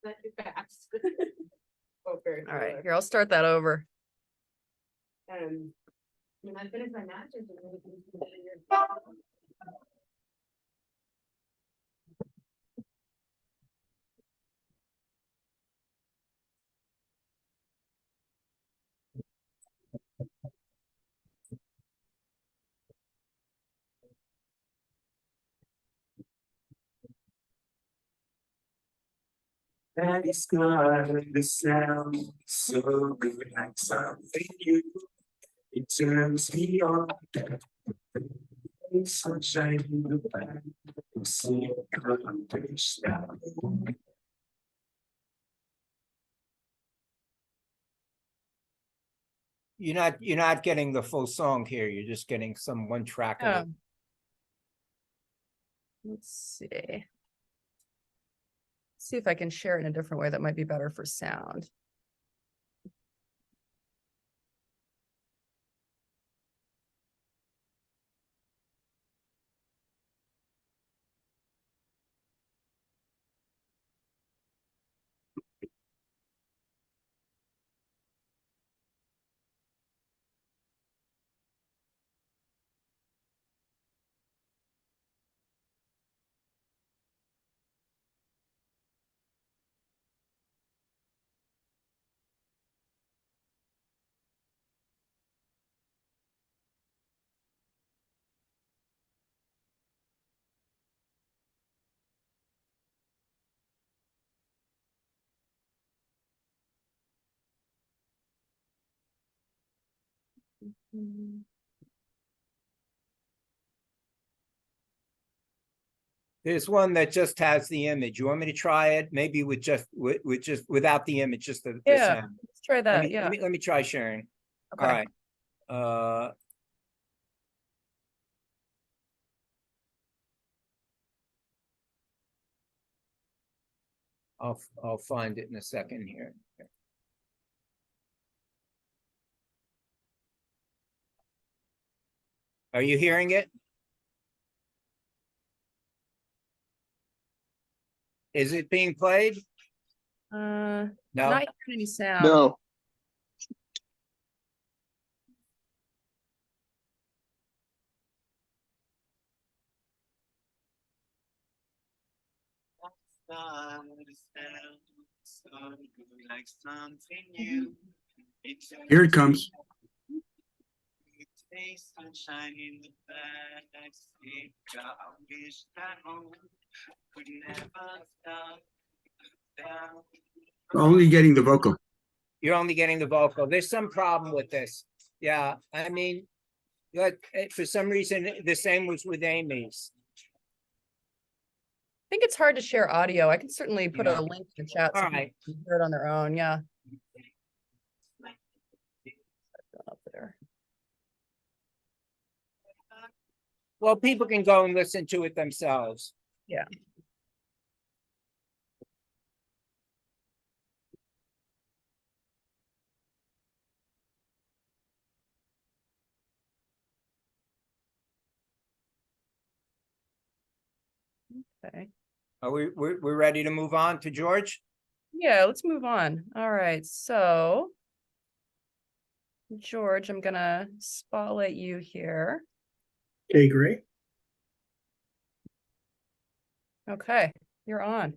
Not too fast. Oh, very All right, slow. here, I'll start that over. When I finish my master's, I'm gonna be doing your- That is not the sound so good like something new. It turns me on. Sunshine in the back. See it come down. You're not getting the full song here. You're just getting some one track of it. Let's see. See if I can share it in a different way that might be better for sound. There's one that just has the image. You want me to try it? Maybe with just without the image, just the Yeah, sound. let's try that. Yeah. Let me try sharing. Okay. All right. I'll find it in a second here. Are you hearing it? Is it being played? No. No. Not hearing any sound. No. Here it comes. Sunshine in the back seat. I wish that home would never stop. Only getting the vocal. You're only getting the vocal. There's some problem with this. Yeah, I mean, look, for some reason, the same was with Amy's. I think it's hard to share audio. I can certainly put Yeah. a link in the chat so All people right. can hear it on their own. Yeah. Up there. Well, people can go and listen to it themselves. Yeah. Okay. Are we're ready to move on to George? Yeah, let's move on. All right. So, George, I'm gonna spotlight you here. Okay, great. Okay, you're on.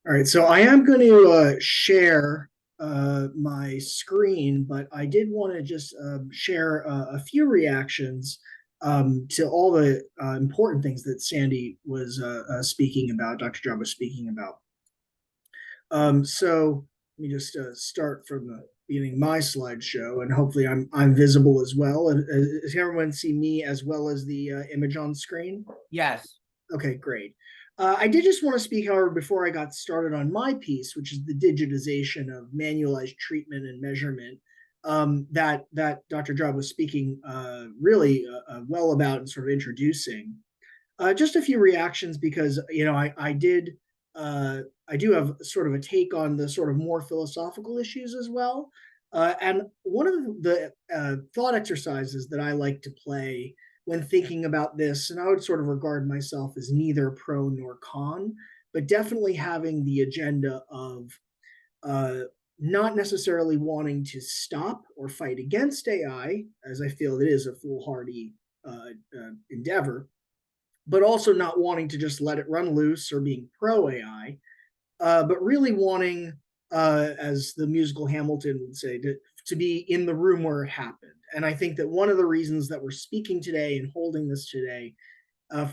All right, so I am going to share my screen, but I did want to just share a few reactions to all the important things that Sandy was speaking about, Dr. Drob was speaking about. So let me just start from the beginning of my slideshow, and hopefully I'm visible as well. And does everyone see me as well as the image on screen? Yes. Okay, great. I did just want to speak, however, before I got started on my piece, which is the digitization of manualized treatment and measurement, that Dr. Drob was speaking really well about and sort of introducing. Just a few reactions because I do have sort of a take on the sort of more philosophical issues as well. And one of the thought exercises that I like to play when thinking about this, and I would sort of regard myself as neither pro nor con, but definitely having the agenda of not necessarily wanting to stop or fight against AI, as I feel it is a foolhardy endeavor, but also not wanting to just let it run loose or being pro AI, but really wanting, as the musical Hamilton would say, to be in the room where it happened. And I think that one of the reasons that we're speaking today and holding this today,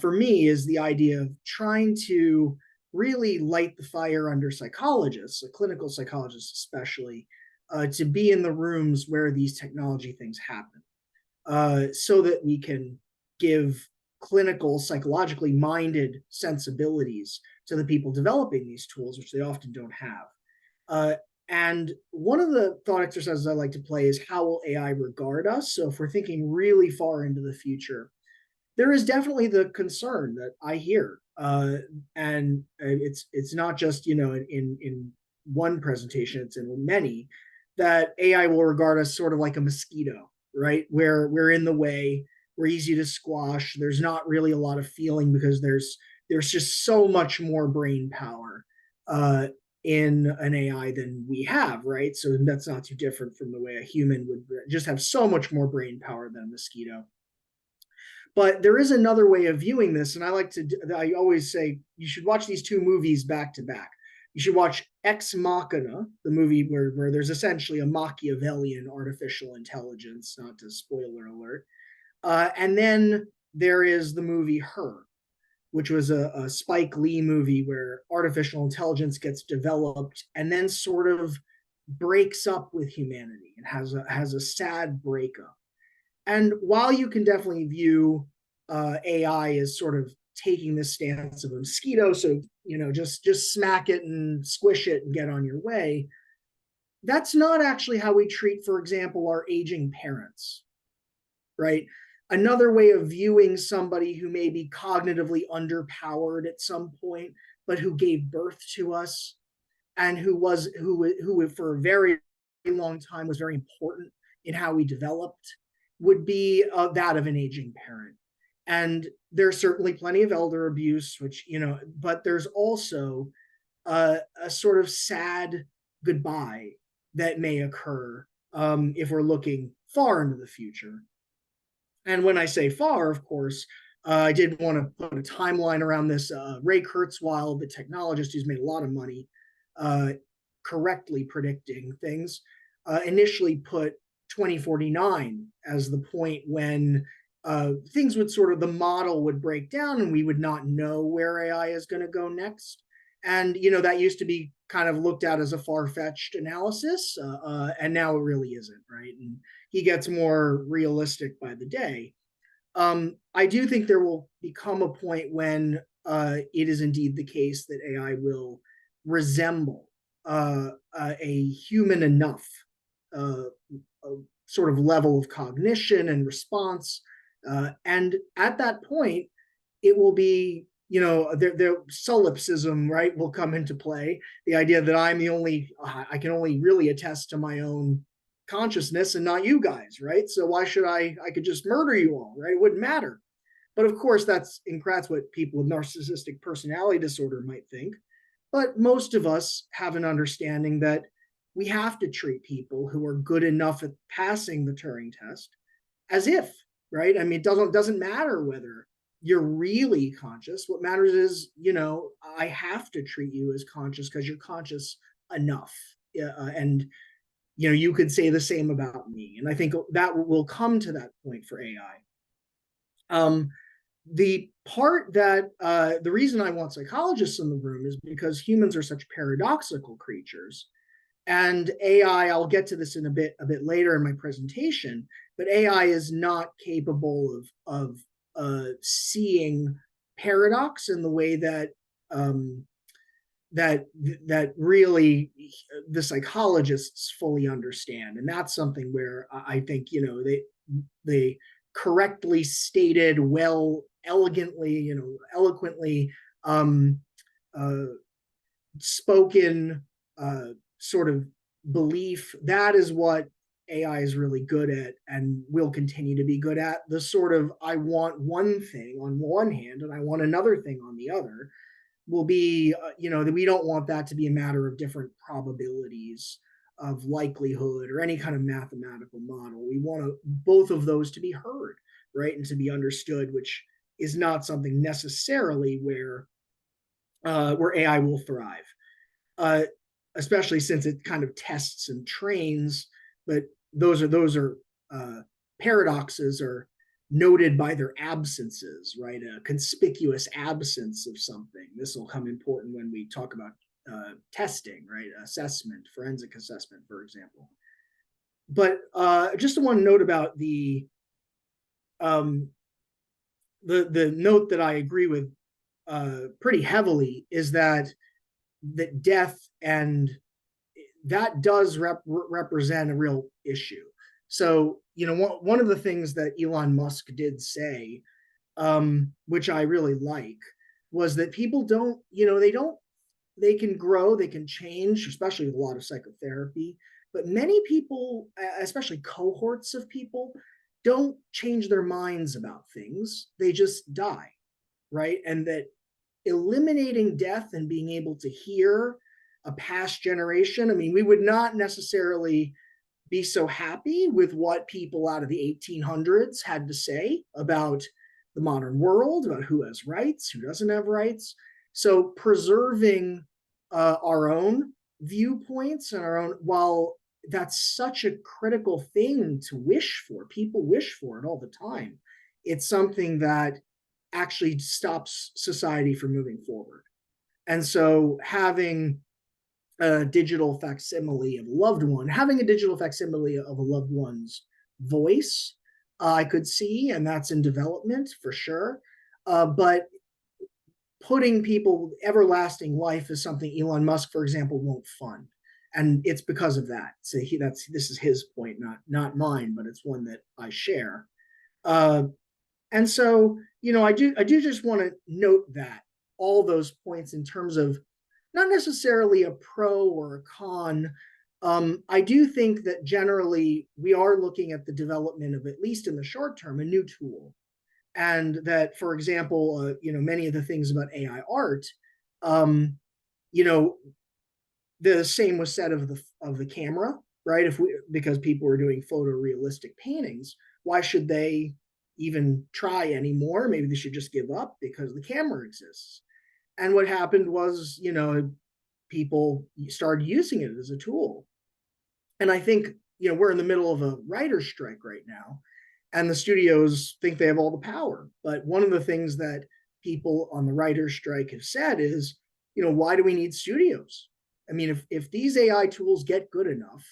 for me, is the idea of trying to really light the fire under psychologists, clinical psychologists especially, to be in the rooms where these technology things happen, so that we can give clinical, psychologically minded sensibilities to the people developing these tools, which they often don't have. And one of the thought exercises I like to play is, how will AI regard us? So if we're thinking really far into the future, there is definitely the concern that I hear, and it's not just in one presentation; it's in many, that AI will regard us sort of like a mosquito, right? Where we're in the way, we're easy to squash. There's not really a lot of feeling because there's just so much more brain power in an AI than we have, right? So that's not too different from the way a human would just have so much more brain power than a mosquito. But there is another way of viewing this, and I always say you should watch these two movies back to back. You should watch Ex Machina, the movie where there's essentially a Machiavellian artificial intelligence, not to spoiler alert. And then there is the movie Her, which was a Spike Lee movie where artificial intelligence gets developed and then sort of breaks up with humanity and has a sad breakup. And while you can definitely view AI as sort of taking this stance of a mosquito, so just smack it and squish it and get on your way, that's not actually how we treat, for example, our aging parents, right? Another way of viewing somebody who may be cognitively underpowered at some point, but who gave birth to us, and who for a very long time was very important in how we developed, would be that of an aging parent. And there's certainly plenty of elder abuse, but there's also a sort of sad goodbye that may occur if we're looking far into the future. And when I say far, of course, I did want to put a timeline around this. Ray Kurzweil, the technologist who's made a lot of money correctly predicting things, initially put 2049 as the point when things would the model would break down and we would not know where AI is going to go next. And, that used to be kind of looked at as a far-fetched analysis, and now it really isn't, right? And he gets more realistic by the day. I do think there will become a point when it is indeed the case that AI will resemble a human enough sort of level of cognition and response. And at that point, it will be, their solipsism, right, will come into play. The idea that I can only really attest to my own consciousness and not you guys, right? So why should I could just murder you all, right? It wouldn't matter. But of course, that's what people with narcissistic personality disorder might think. But most of us have an understanding that we have to treat people who are good enough at passing the Turing test as if, right? I mean, it doesn't matter whether you're really conscious. What matters is, I have to treat you as conscious because you're conscious enough. And, you could say the same about me. And I think that will come to that point for AI. The part that the reason I want psychologists in the room is because humans are such paradoxical creatures. And AI, I'll get to this in a bit later in my presentation, but AI is not capable of seeing paradox in the way that that really the psychologists fully understand. And that's something where I think they correctly stated, well, elegantly, eloquently spoken sort of belief, that is what AI is really good at and will continue to be good at. The sort of, I want one thing on one hand and I want another thing on the other. will be, that we don't want that to be a matter of different probabilities of likelihood or any kind of mathematical model. We want both of those to be heard, right, and to be understood, which is not something necessarily where AI will thrive, especially since it kind of tests and trains. But those are paradoxes are noted by their absences, right? A conspicuous absence of something. This will come important when we talk about testing, right? Assessment, forensic assessment, for example. But just one note about the note that I agree with pretty heavily is that death and that does represent a real issue. So, one of the things that Elon Musk did say, which I really like, was that people don't, they can grow, they can change, especially with a lot of psychotherapy. But many people, especially cohorts of people, don't change their minds about things. They just die, right? And that eliminating death and being able to hear a past generation, I mean, we would not necessarily be so happy with what people out of the 1800s had to say about the modern world, about who has rights, who doesn't have rights. So preserving our own viewpoints and our own, while that's such a critical thing to wish for, people wish for it all the time, it's something that actually stops society from moving forward. And so having a digital facsimile of a loved one, having a digital facsimile of a loved one's voice, I could see, and that's in development for sure. But putting people everlasting life is something Elon Musk, for example, won't fund, and it's because of that. So this is his point, not mine, but it's one that I share. And so, I do just want to note that all those points in terms of not necessarily a pro or a con. I do think that generally we are looking at the development of, at least in the short term, a new tool. And that, for example, many of the things about AI art, the same was said of the camera, right? Because people were doing photorealistic paintings, why should they even try anymore? Maybe they should just give up because the camera exists. And what happened was, people started using it as a tool. And I think, we're in the middle of a writer's strike right now, and the studios think they have all the power. But one of the things that people on the writer's strike have said is, why do we need studios? I mean, if these AI tools get good enough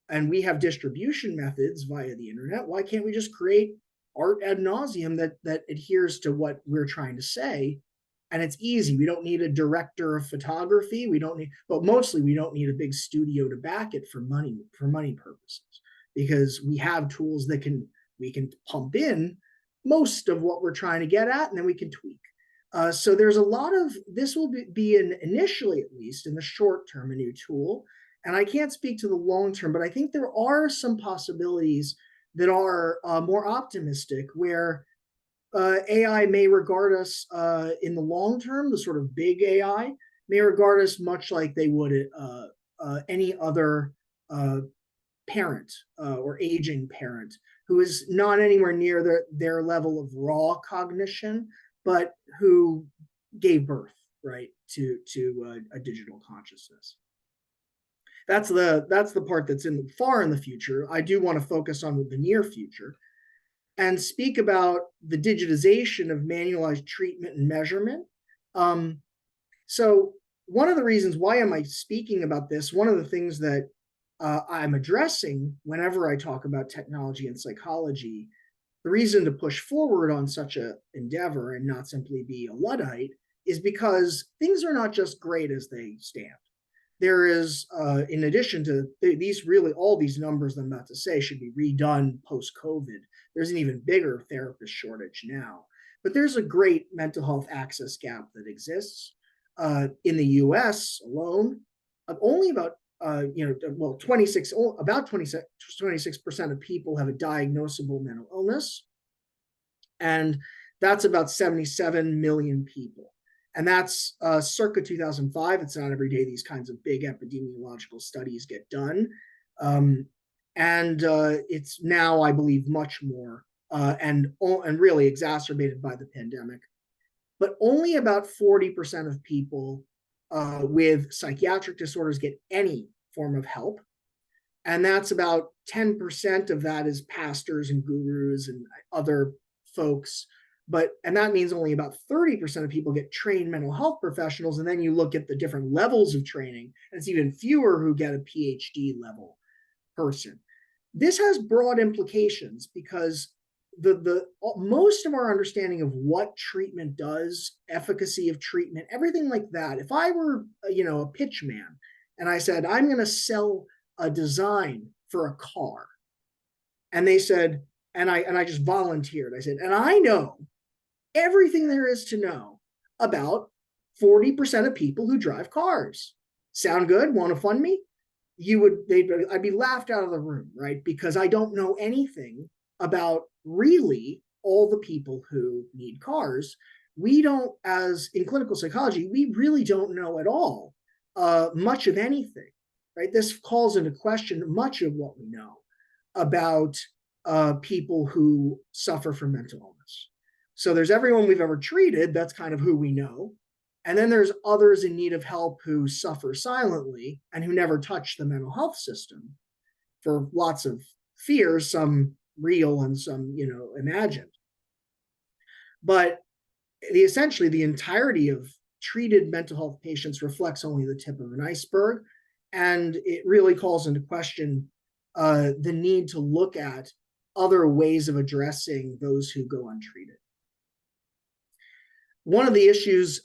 and we have distribution methods via the internet, why can't we just create art ad nauseum that adheres to what we're trying to say? And it's easy. We don't need a director of photography. But mostly we don't need a big studio to back it for money purposes, because we have tools that we can pump in most of what we're trying to get at, and then we can tweak. So there's a lot of, this will be initially, at least in the short term, a new tool. And I can't speak to the long term, but I think there are some possibilities that are more optimistic, where AI may regard us in the long term, the sort of big AI may regard us much like they would any other parent or aging parent who is not anywhere near their level of raw cognition, but who gave birth, right, to a digital consciousness. That's the part that's far in the future. I do want to focus on the near future and speak about the digitization of manualized treatment and measurement. So one of the reasons, why am I speaking about this? One of the things that I'm addressing whenever I talk about technology and psychology, the reason to push forward on such an endeavor and not simply be a Luddite is because things are not just great as they stand. There is, in addition to all these numbers I'm about to say should be redone post-COVID. There's an even bigger therapist shortage now. But there's a great mental health access gap that exists. In the US alone, only about 26% of people have a diagnosable mental illness. And that's about 77 million people. And that's circa 2005. It's not every day these kinds of big epidemiological studies get done. It's now, I believe, much more and really exacerbated by the pandemic. But only about 40% of people with psychiatric disorders get any form of help. And that's about 10% of that is pastors and gurus and other folks. And that means only about 30% of people get trained mental health professionals. And then you look at the different levels of training, and it's even fewer who get a PhD level person. This has broad implications because the most of our understanding of what treatment does, efficacy of treatment, everything like that. If I were, a pitch man and I said, I'm going to sell a design for a car, and they said, and I just volunteered. I said, and I know everything there is to know about 40% of people who drive cars. Sound good? Want to fund me? I'd be laughed out of the room, right? Because I don't know anything about really all the people who need cars. We don't, as in clinical psychology, we really don't know at all much of anything, right? This calls into question much of what we know about people who suffer from mental illness. So there's everyone we've ever treated, that's kind of who we know. And then there's others in need of help who suffer silently and who never touch the mental health system for lots of fears, some real and some, imagined. But essentially the entirety of treated mental health patients reflects only the tip of an iceberg. And it really calls into question the need to look at other ways of addressing those who go untreated. One of the issues,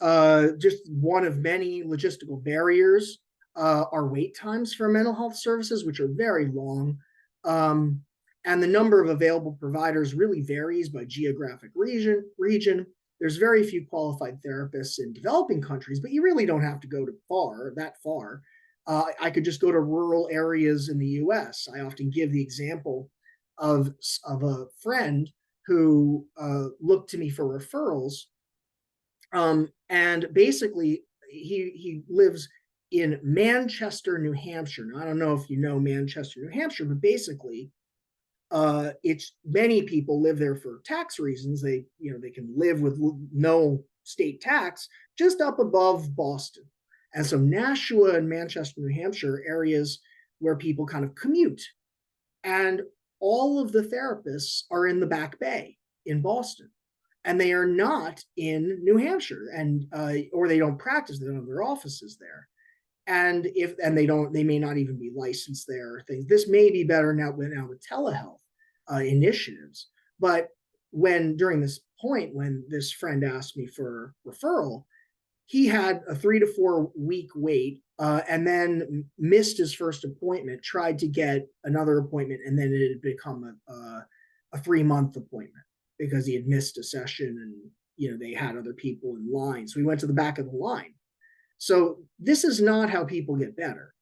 just one of many logistical barriers, are wait times for mental health services, which are very long. And the number of available providers really varies by geographic region. There's very few qualified therapists in developing countries, but you really don't have to go that far. I could just go to rural areas in the US. I often give the example of a friend who looked to me for referrals. And basically, he lives in Manchester, New Hampshire. Now, I don't know if you know Manchester, New Hampshire, but basically, it's many people live there for tax reasons. They can live with no state tax just up above Boston. And so Nashua and Manchester, New Hampshire are areas where people kind of commute. And all of the therapists are in the Back Bay in Boston. And they are not in New Hampshire, or they don't practice. They don't have their offices there, and they may not even be licensed there. Or things. This may be better now with telehealth initiatives. But during this point, when this friend asked me for referral, he had a 3 to 4 week wait, and then missed his first appointment. Tried to get another appointment, and then it had become a 3-month appointment, because he had missed a session and they had other people in line. So he went to the back of the line. So this is not how people get better.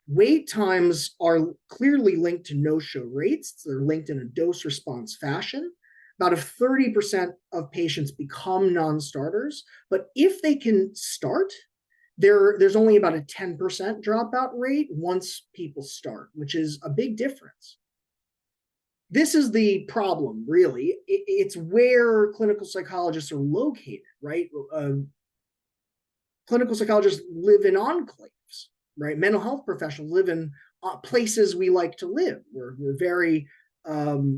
Wait times are clearly linked to no-show rates. They're linked in a dose-response fashion. About 30% of patients become non-starters, but if they can start, there's only about a 10% dropout rate once people start, which is a big difference. This is the problem, really. It's where clinical psychologists are located, right? Clinical psychologists live in enclaves, right? Mental health professionals live in places we like to live. We're very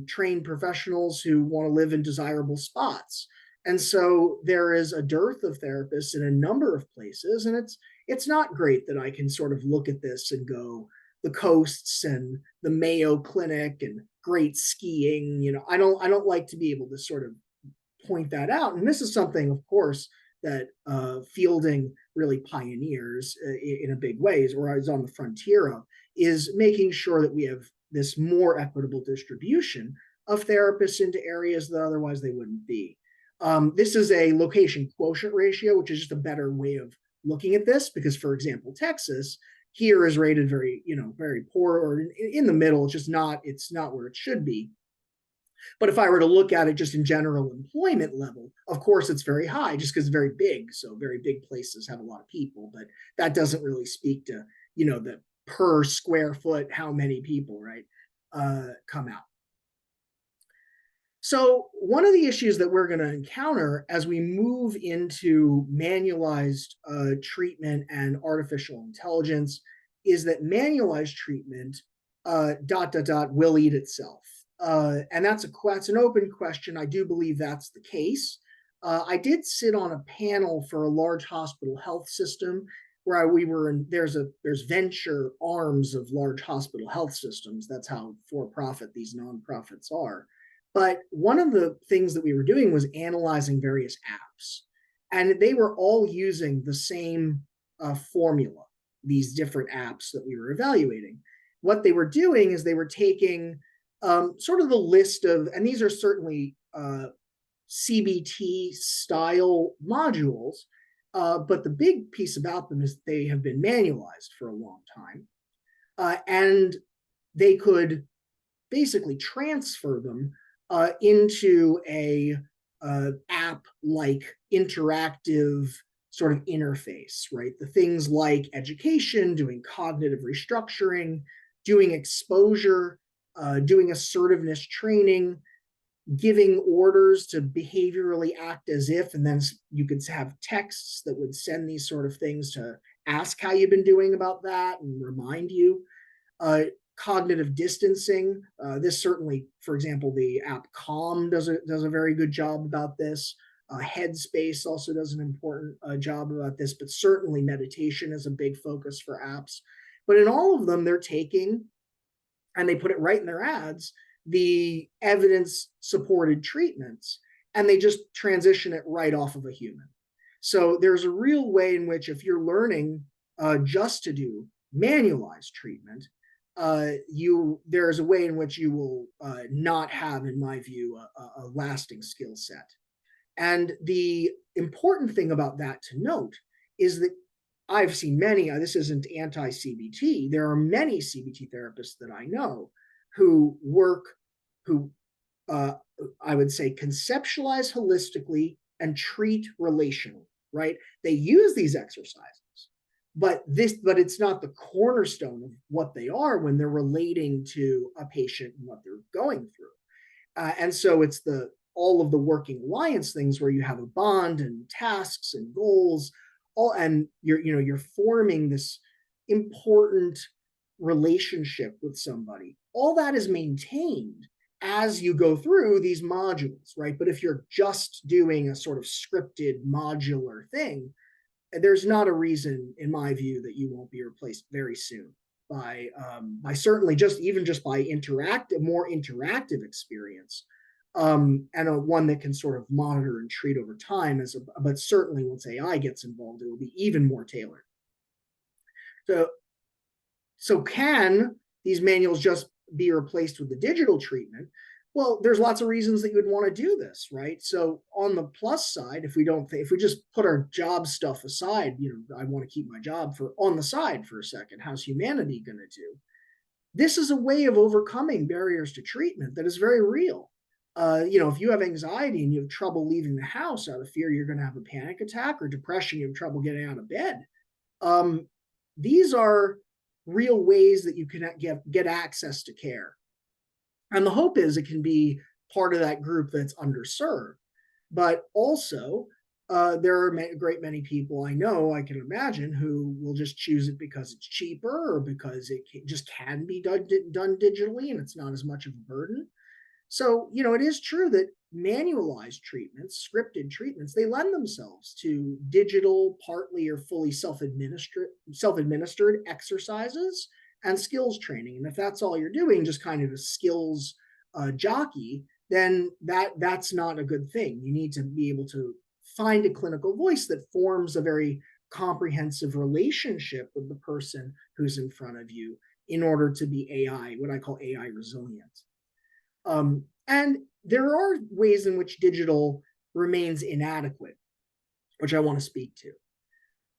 trained professionals who want to live in desirable spots. And so there is a dearth of therapists in a number of places. And it's not great that I can sort of look at this and go, the coasts and the Mayo Clinic and great skiing. I don't like to be able to sort of point that out. And this is something, of course, that Fielding really pioneers in a big way, or is on the frontier of, is making sure that we have this more equitable distribution of therapists into areas that otherwise they wouldn't be. This is a location quotient ratio, which is just a better way of looking at this, because, for example, Texas here is rated very, very poor, or in the middle. It's not where it should be. But if I were to look at it just in general employment level, of course, it's very high just because it's very big. So very big places have a lot of people, but that doesn't really speak to, the per square foot, how many people, right, come out. So one of the issues that we're going to encounter as we move into manualized treatment and artificial intelligence is that manualized treatment will eat itself. And that's an open question. I do believe that's the case. I did sit on a panel for a large hospital health system where there's venture arms of large hospital health systems. That's how for-profit these nonprofits are. But one of the things that we were doing was analyzing various apps, and they were all using the same formula, these different apps that we were evaluating. What they were doing is they were taking sort of the list of, and these are certainly CBT style modules, but the big piece about them is they have been manualized for a long time, and they could basically transfer them into a app-like interactive sort of interface, right? The things like education, doing cognitive restructuring, doing exposure, doing assertiveness training, giving orders to behaviorally act as if, and then you could have texts that would send these sort of things to ask how you've been doing about that and remind you. Cognitive distancing. This certainly, for example, the app Calm does a very good job about this. Headspace also does an important job about this, but certainly meditation is a big focus for apps. But in all of them, they're taking, and they put it right in their ads, the evidence-supported treatments, and they just transition it right off of a human. So there's a real way in which if you're learning just to do manualized treatment, there's a way in which you will not have, in my view, a lasting skill set. And the important thing about that to note is that I've seen many, this isn't anti-CBT, there are many CBT therapists that I know who I would say conceptualize holistically and treat relationally, right? They use these exercises, but it's not the cornerstone of what they are when they're relating to a patient and what they're going through. And so it's all of the working alliance things where you have a bond and tasks and goals, and you're forming this important relationship with somebody. All that is maintained as you go through these modules, right? But if you're just doing a sort of scripted modular thing, there's not a reason, in my view, that you won't be replaced very soon by certainly just by more interactive experience, and one that can sort of monitor and treat over time. But certainly once AI gets involved, it will be even more tailored. So can these manuals just be replaced with the digital treatment? Well, there's lots of reasons that you would want to do this, right? So on the plus side, if we just put our job stuff aside, I want to keep my job on the side for a second. How's humanity going to do? This is a way of overcoming barriers to treatment that is very real. If you have anxiety and you have trouble leaving the house out of fear you're going to have a panic attack, or depression, you have trouble getting out of bed. These are real ways that you can get access to care. And the hope is it can be part of that group that's underserved. But also, there are a great many people I know, I can imagine, who will just choose it because it's cheaper or because it just can be done digitally and it's not as much of a burden. So, it is true that manualized treatments, scripted treatments, they lend themselves to digital, partly or fully self-administered exercises and skills training. And if that's all you're doing, just kind of a skills jockey, then that's not a good thing. You need to be able to find a clinical voice that forms a very comprehensive relationship with the person who's in front of you in order to be what I call AI resilient. And there are ways in which digital remains inadequate, which I want to speak to.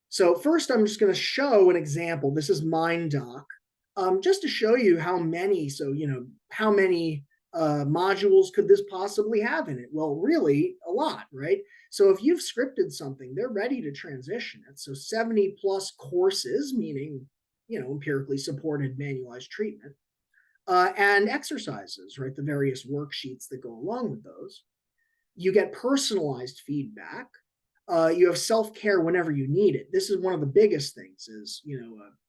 So first, I'm just going to show an example. This is MindDoc, just to show you how many modules could this possibly have in it? Well, really a lot, right? So if you've scripted something, they're ready to transition it. So 70 plus courses, meaning, empirically supported manualized treatment, and exercises, right? The various worksheets that go along with those. You get personalized feedback. You have self-care whenever you need it. This is one of the biggest things is,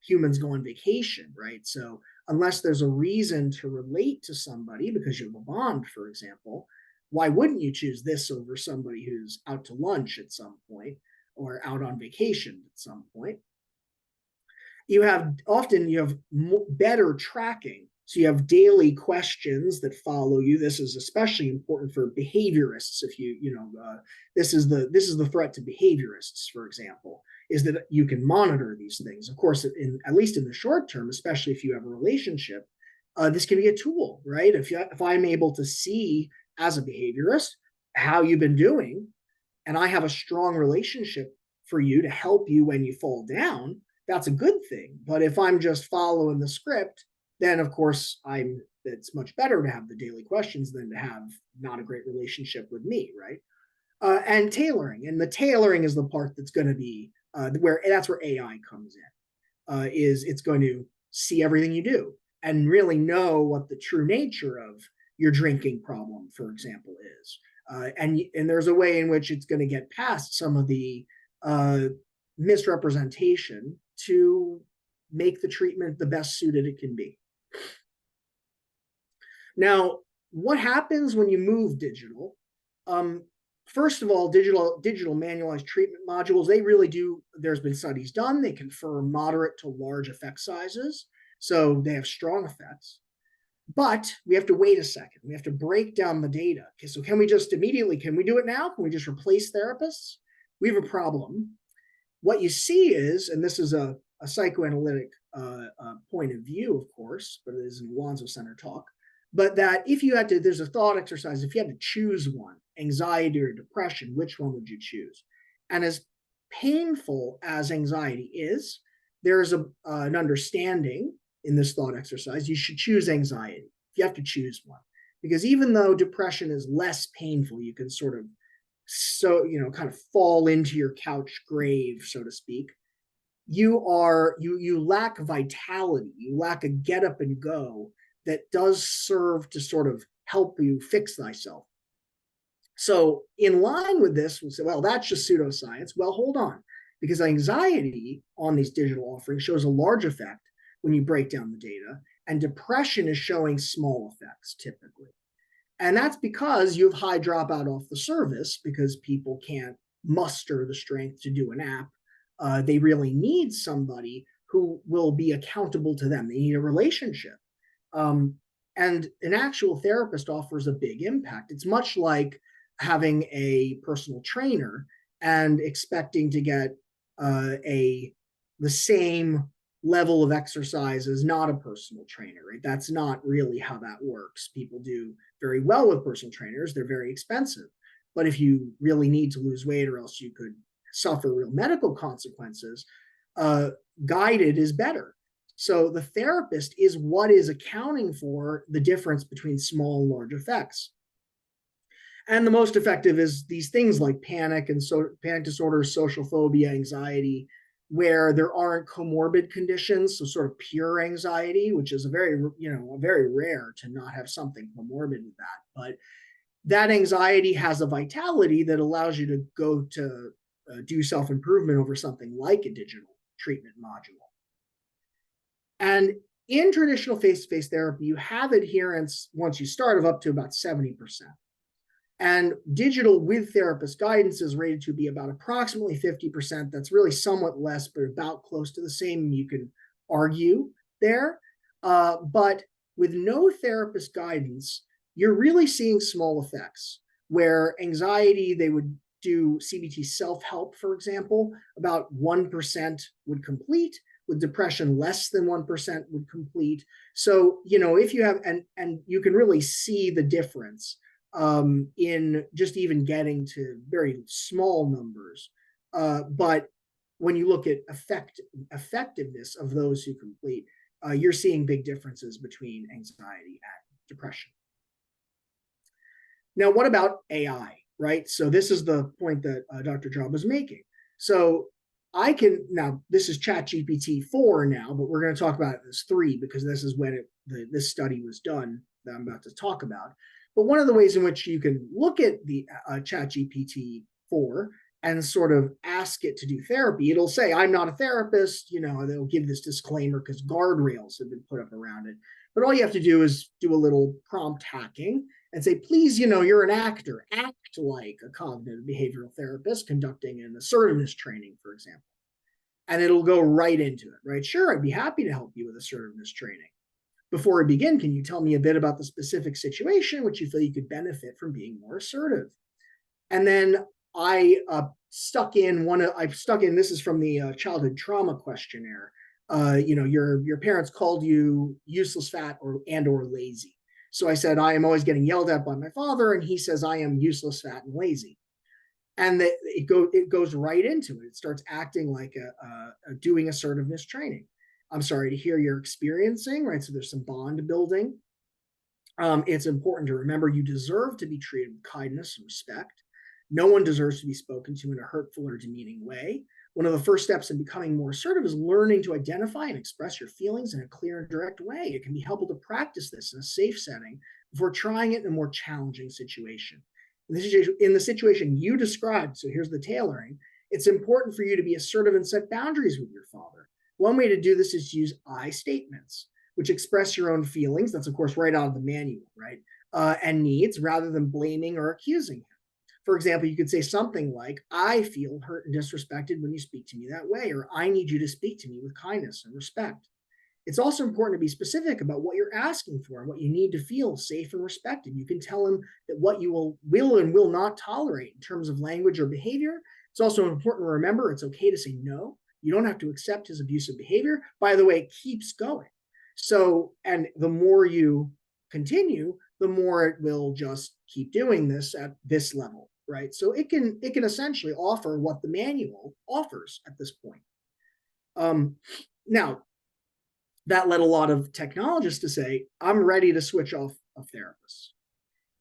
humans go on vacation, right? So unless there's a reason to relate to somebody because you have a bond, for example, why wouldn't you choose this over somebody who's out to lunch at some point or out on vacation at some point? You have better tracking. So you have daily questions that follow you. This is especially important for behaviorists. If this is the threat to behaviorists, for example, is that you can monitor these things. Of course, at least in the short term, especially if you have a relationship, this can be a tool, right? If I'm able to see as a behaviorist how you've been doing, and I have a strong relationship for you to help you when you fall down, that's a good thing. But if I'm just following the script, then of course it's much better to have the daily questions than to have not a great relationship with me, right? And tailoring, and the tailoring is the part that's going to be where AI comes in. Is it's going to see everything you do and really know what the true nature of your drinking problem, for example, is. And there's a way in which it's going to get past some of the misrepresentation to make the treatment the best suited it can be. Now, what happens when you move digital? First of all, digital manualized treatment modules, they really do, there's been studies done, they confirm moderate to large effect sizes. So they have strong effects. But we have to wait a second. We have to break down the data. Okay, so can we do it now? Can we just replace therapists? We have a problem. What you see is, and this is a psychoanalytic point of view, of course, but it is an Alonso Center talk, but that if you had to, there's a thought exercise, if you had to choose one, anxiety or depression, which one would you choose? And as painful as anxiety is, there's an understanding in this thought exercise, you should choose anxiety if you have to choose one. Because even though depression is less painful, you can sort of kind of fall into your couch grave, so to speak. You lack vitality, you lack a get up and go that does serve to sort of help you fix thyself. So in line with this, we'll say, well, that's just pseudoscience. Well, hold on, because anxiety on these digital offerings shows a large effect when you break down the data, and depression is showing small effects typically. And that's because you have high dropout off the service because people can't muster the strength to do an app. They really need somebody who will be accountable to them. They need a relationship. And an actual therapist offers a big impact. It's much like having a personal trainer and expecting to get the same level of exercise as not a personal trainer, right? That's not really how that works. People do very well with personal trainers. They're very expensive. But if you really need to lose weight or else you could suffer real medical consequences, guided is better. So the therapist is what is accounting for the difference between small and large effects. And the most effective is these things like panic disorders, social phobia, anxiety, where there aren't comorbid conditions, so sort of pure anxiety, which is very rare to not have something comorbid with that. But that anxiety has a vitality that allows you to go to do self-improvement over something like a digital treatment module. And in traditional face-to-face therapy, you have adherence once you start of up to about 70%. And digital with therapist guidance is rated to be about approximately 50%. That's really somewhat less, but about close to the same. You can argue there. But with no therapist guidance, you're really seeing small effects where anxiety, they would do CBT self-help, for example, about 1% would complete. With depression, less than 1% would complete. So, if you have, and you can really see the difference in just even getting to very small numbers. But when you look at effectiveness of those who complete, you're seeing big differences between anxiety and depression. Now, what about AI, right? So this is the point that Dr. Drob was making. So I can, now this is ChatGPT 4 now, but we're going to talk about it as 3 because this is when this study was done that I'm about to talk about. But one of the ways in which you can look at the ChatGPT 4 and sort of ask it to do therapy, it'll say, I'm not a therapist, you know, they'll give this disclaimer because guardrails have been put up around it. But all you have to do is do a little prompt hacking and say, please, you know, you're an actor, act like a cognitive behavioral therapist conducting an assertiveness training, for example. And it'll go right into it, right? Sure, I'd be happy to help you with assertiveness training. Before we begin, can you tell me a bit about the specific situation which you feel you could benefit from being more assertive? And then I stuck in, this is from the childhood trauma questionnaire. You know, your parents called you useless, fat, or lazy. So I said, I am always getting yelled at by my father, and he says I am useless, fat, and lazy. And it goes right into it. It starts acting like a doing assertiveness training. I'm sorry to hear you're experiencing, right? So there's some bond building. It's important to remember you deserve to be treated with kindness and respect. No one deserves to be spoken to in a hurtful or demeaning way. One of the first steps in becoming more assertive is learning to identify and express your feelings in a clear and direct way. It can be helpful to practice this in a safe setting before trying it in a more challenging situation. In the situation you described, so here's the tailoring, it's important for you to be assertive and set boundaries with your father. One way to do this is to use I statements, which express your own feelings. That's, of course, right out of the manual, right? And needs rather than blaming or accusing him. For example, you could say something like, I feel hurt and disrespected when you speak to me that way, or I need you to speak to me with kindness and respect. It's also important to be specific about what you're asking for and what you need to feel safe and respected. You can tell him that what you will and will not tolerate in terms of language or behavior. It's also important to remember it's okay to say no. You don't have to accept his abusive behavior. By the way, it keeps going. So, and the more you continue, the more it will just keep doing this at this level, right? So it can essentially offer what the manual offers at this point. Now, that led a lot of technologists to say, I'm ready to switch off of therapists.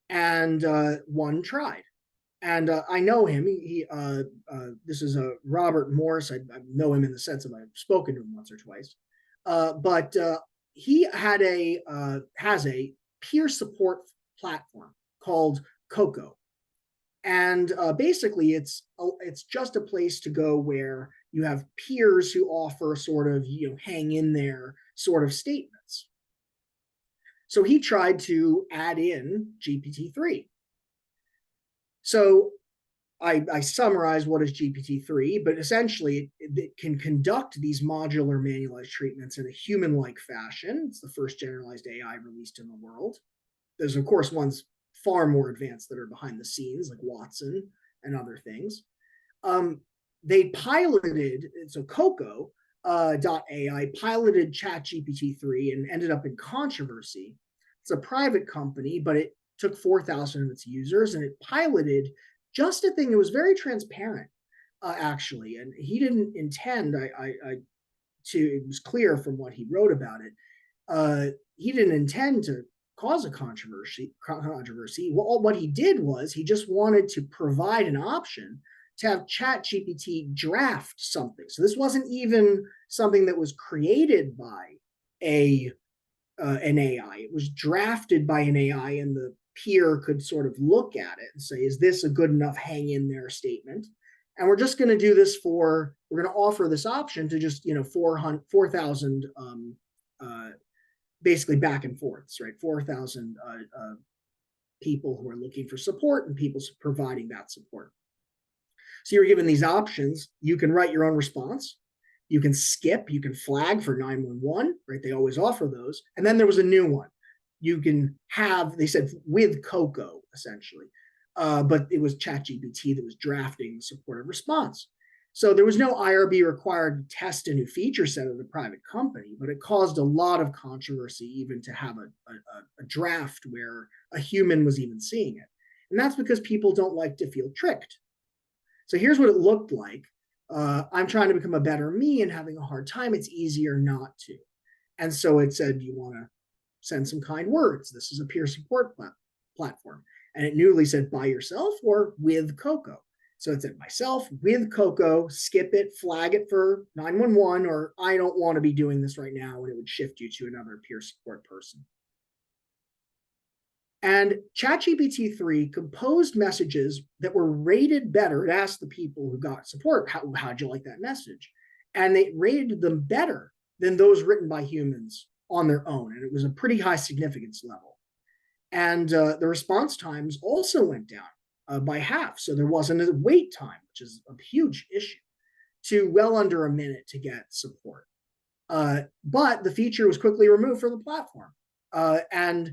And one tried. And I know him. This is Robert Morris. I know him in the sense of I've spoken to him once or twice. But he has a peer support platform called Coco. And basically, it's just a place to go where you have peers who offer sort of, you know, hang in there sort of statements. So he tried to add in GPT-3. So I summarize what is GPT-3, but essentially it can conduct these modular manualized treatments in a human-like fashion. It's the first generalized AI released in the world. There's, of course, ones far more advanced that are behind the scenes, like Watson and other things. They piloted, so Coco.ai piloted ChatGPT-3 and ended up in controversy. It's a private company, but it took 4,000 of its users and it piloted just a thing that was very transparent, actually. And he didn't intend, it was clear from what he wrote about it, he didn't intend to cause a controversy. Well, what he did was he just wanted to provide an option to have ChatGPT draft something. So this wasn't even something that was created by an AI. It was drafted by an AI, and the peer could sort of look at it and say, is this a good enough hang in there statement? And we're just going to do this we're going to offer this option to just, 4,000 basically back and forths, right? 4,000 people who are looking for support and people providing that support. So you're given these options. You can write your own response. You can skip, you can flag for 911, right? They always offer those. And then there was a new one. You can have, they said with Coco, essentially. But it was ChatGPT that was drafting the supportive response. So there was no IRB required to test a new feature set of the private company, but it caused a lot of controversy even to have a draft where a human was even seeing it. And that's because people don't like to feel tricked. So here's what it looked like. I'm trying to become a better me and having a hard time. It's easier not to. And so it said, you want to send some kind words. This is a peer support platform. And it newly said by yourself or with Coco. So it said myself with Coco, skip it, flag it for 911, or I don't want to be doing this right now, and it would shift you to another peer support person. And ChatGPT 3 composed messages that were rated better. It asked the people who got support, how'd you like that message? And they rated them better than those written by humans on their own. And it was a pretty high significance level. And the response times also went down by half. So there wasn't a wait time, which is a huge issue, to well under a minute to get support. But the feature was quickly removed from the platform. And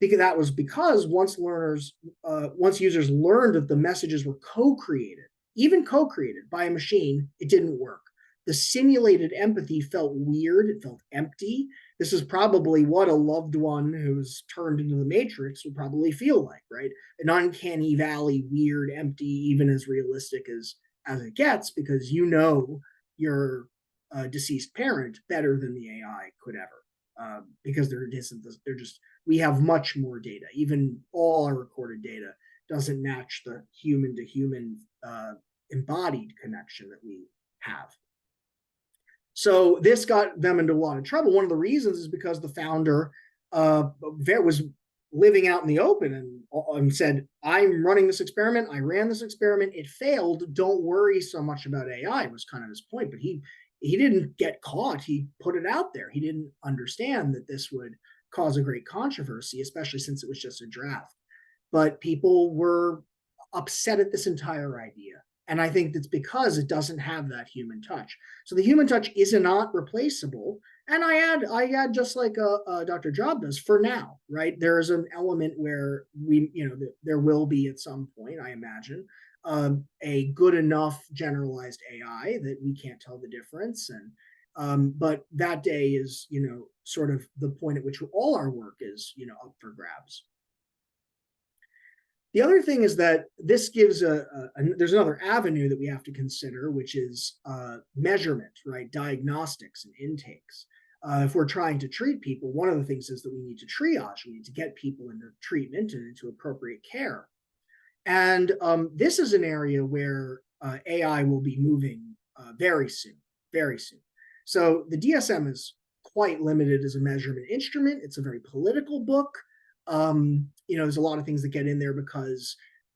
that was because once users learned that the messages were co-created, even co-created by a machine, it didn't work. The simulated empathy felt weird. It felt empty. This is probably what a loved one who's turned into the Matrix would probably feel like, right? An uncanny valley, weird, empty, even as realistic as it gets, because you know your deceased parent better than the AI could ever, because we have much more data. Even all our recorded data doesn't match the human to human embodied connection that we have. So this got them into a lot of trouble. One of the reasons is because the founder was living out in the open and said, I'm running this experiment. I ran this experiment. It failed. Don't worry so much about AI, was kind of his point. But he didn't get caught. He put it out there. He didn't understand that this would cause a great controversy, especially since it was just a draft. But people were upset at this entire idea. And I think that's because it doesn't have that human touch. So the human touch is not replaceable. And I add just like Dr. Drob does for now, right? There is an element where there will be at some point, I imagine, a good enough generalized AI that we can't tell the difference. And but that day is, sort of the point at which all our work is, up for grabs. The other thing is that this gives there's another avenue that we have to consider, which is measurement, right? Diagnostics and intakes. If we're trying to treat people, one of the things is that we need to triage. We need to get people into treatment and into appropriate care. And this is an area where AI will be moving very soon, very soon. So the DSM is quite limited as a measurement instrument. It's a very political book. There's a lot of things that get in there because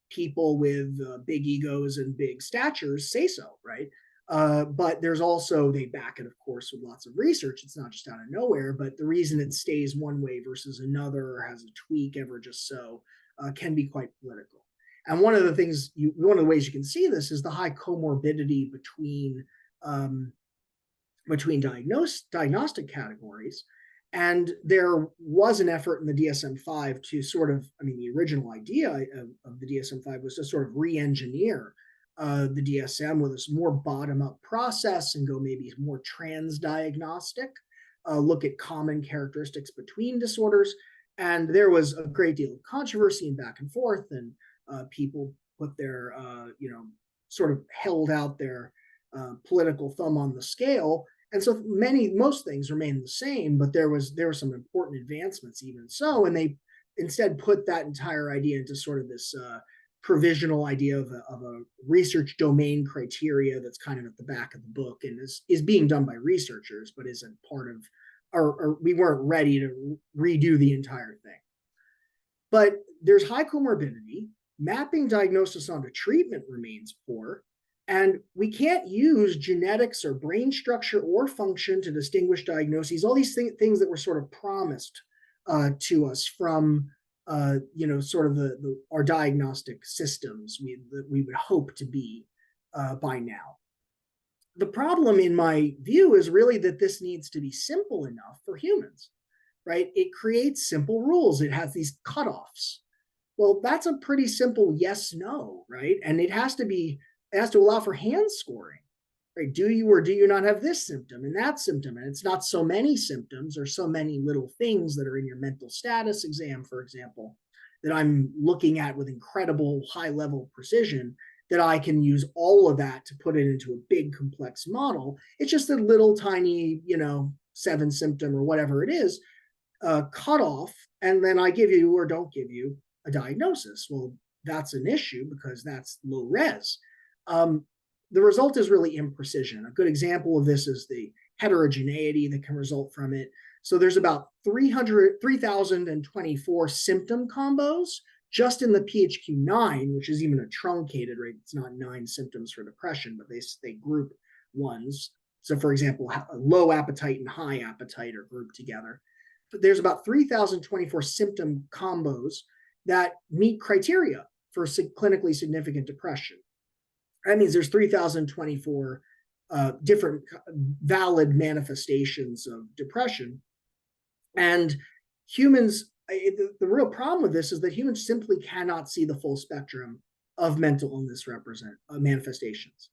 people with big egos and big statures say so, right? But there's also, they back it, of course, with lots of research. It's not just out of nowhere, but the reason it stays one way versus another or has a tweak ever just so can be quite political. And one of the ways you can see this is the high comorbidity between diagnostic categories. And there was an effort in the DSM-5 to sort of, the original idea of the DSM-5 was to sort of re-engineer the DSM with a more bottom-up process and go maybe more trans-diagnostic, look at common characteristics between disorders. And there was a great deal of controversy and back and forth, and people put their, sort of held out their political thumb on the scale. And so most things remain the same, but there were some important advancements even so, and they instead put that entire idea into sort of this provisional idea of a research domain criteria that's kind of at the back of the book and is being done by researchers, but isn't part of, or we weren't ready to redo the entire thing. But there's high comorbidity, mapping diagnosis onto treatment remains poor, and we can't use genetics or brain structure or function to distinguish diagnoses, all these things that were sort of promised to us from, sort of our diagnostic systems that we would hope to be by now. The problem, in my view, is really that this needs to be simple enough for humans, right? It creates simple rules. It has these cutoffs. Well, that's a pretty simple yes, no, right? And it has to allow for hand scoring, right? Do you or do you not have this symptom and that symptom? And it's not so many symptoms or so many little things that are in your mental status exam, for example, that I'm looking at with incredible high level precision, that I can use all of that to put it into a big complex model. It's just a little tiny, 7 symptom or whatever it is, cut off, and then I give you or don't give you a diagnosis. Well, that's an issue because that's low res. The result is really imprecision. A good example of this is the heterogeneity that can result from it. So there's about 3,024 symptom combos just in the PHQ-9, which is even a truncated, right? It's not 9 symptoms for depression, but they group ones. So for example, low appetite and high appetite are grouped together. But there's about 3,024 symptom combos that meet criteria for clinically significant depression. That means there's 3,024 different valid manifestations of depression. And humans, the real problem with this is that humans simply cannot see the full spectrum of mental illness manifestations.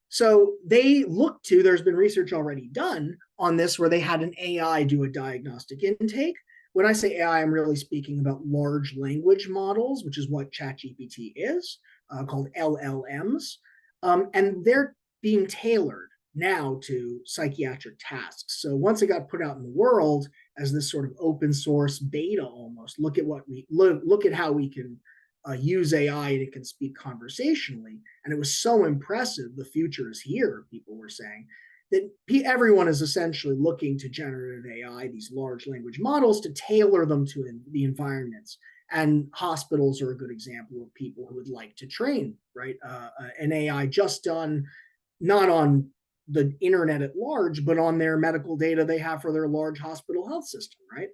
So they look to, there's been research already done on this where they had an AI do a diagnostic intake. When I say AI, I'm really speaking about large language models, which is what ChatGPT is, called LLMs. And they're being tailored now to psychiatric tasks. So once it got put out in the world as this sort of open source beta almost, look at how we can use AI and it can speak conversationally. And it was so impressive. The future is here, people were saying, that everyone is essentially looking to generative AI, these large language models, to tailor them to the environments. And hospitals are a good example of people who would like to train, right? An AI just done not on the internet at large, but on their medical data they have for their large hospital health system, right?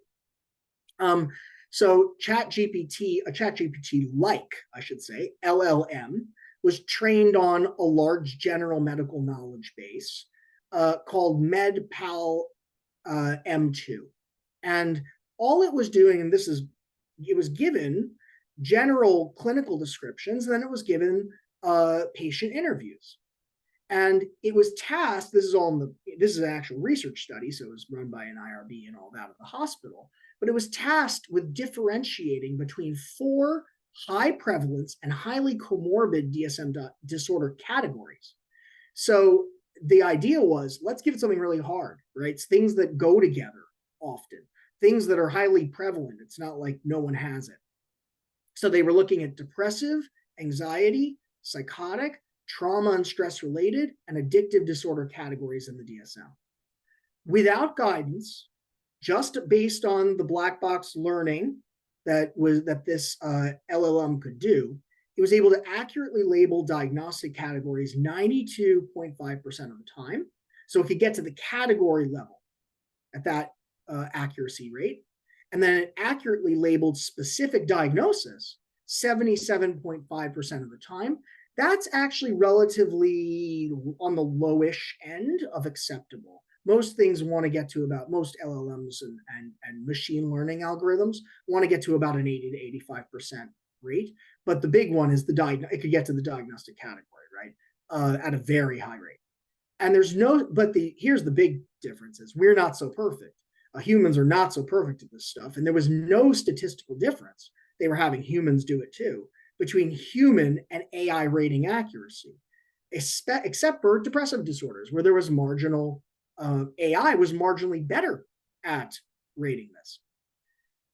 So ChatGPT, a ChatGPT-like, I should say, LLM, was trained on a large general medical knowledge base called MedPal M2. And all it was doing, and it was given general clinical descriptions, and then it was given patient interviews. And it was tasked, this is an actual research study, so it was run by an IRB and all that at the hospital, but it was tasked with differentiating between 4 high prevalence and highly comorbid DSM disorder categories. So the idea was, let's give it something really hard, right? It's things that go together often, things that are highly prevalent. It's not like no one has it. So they were looking at depressive, anxiety, psychotic, trauma and stress related, and addictive disorder categories in the DSM. Without guidance, just based on the black box learning that this LLM could do, it was able to accurately label diagnostic categories 92.5% of the time. So it could get to the category level at that accuracy rate. And then it accurately labeled specific diagnosis 77.5% of the time. That's actually relatively on the lowish end of acceptable. Most things want to get to about, most LLMs and machine learning algorithms want to get to about an 80 to 85% rate. But the big one is it could get to the diagnostic category, right? At a very high rate. And here's the big difference is we're not so perfect. Humans are not so perfect at this stuff. And there was no statistical difference. They were having humans do it too, between human and AI rating accuracy, except for depressive disorders, where there was marginal, AI was marginally better at rating this.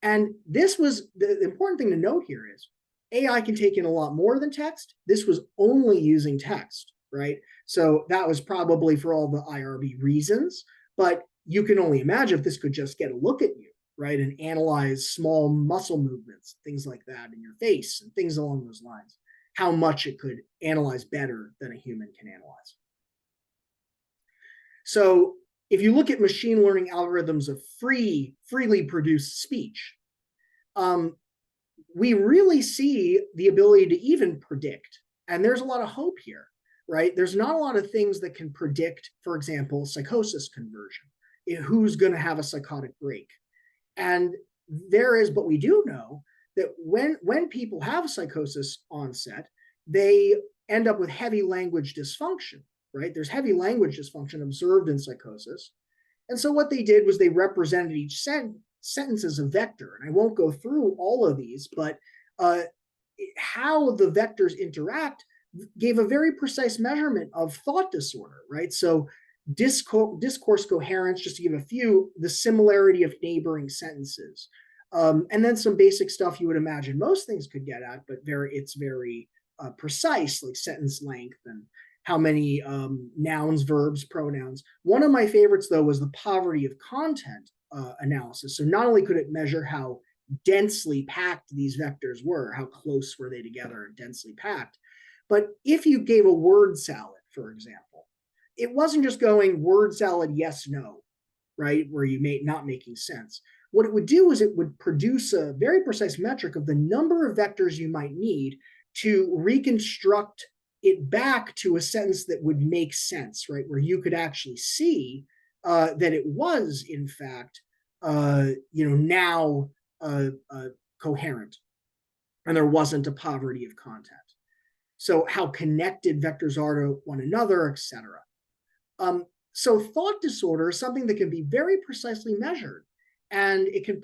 And this was, the important thing to note here is AI can take in a lot more than text. This was only using text, right? So that was probably for all the IRB reasons, but you can only imagine if this could just get a look at you, right? And analyze small muscle movements, things like that in your face and things along those lines, how much it could analyze better than a human can analyze. So if you look at machine learning algorithms of freely produced speech, we really see the ability to even predict. And there's a lot of hope here, right? There's not a lot of things that can predict, for example, psychosis conversion, who's going to have a psychotic break. And but we do know that when people have psychosis onset, they end up with heavy language dysfunction, right? There's heavy language dysfunction observed in psychosis. And so what they did was they represented each sentence as a vector. And I won't go through all of these, but how the vectors interact gave a very precise measurement of thought disorder, right? So discourse coherence, just to give a few, the similarity of neighboring sentences, And then some basic stuff you would imagine most things could get at, but it's very precise, like sentence length and how many nouns, verbs, pronouns. One of my favorites, though, was the poverty of content analysis. So not only could it measure how densely packed these vectors were, how close were they together and densely packed, but if you gave a word salad, for example, it wasn't just going word salad, yes, no, right, where you may not making sense. What it would do is it would produce a very precise metric of the number of vectors you might need to reconstruct it back to a sentence that would make sense, right, where you could actually see that it was, in fact, now coherent, and there wasn't a poverty of content. So how connected vectors are to one another, etc. So thought disorder is something that can be very precisely measured, and it can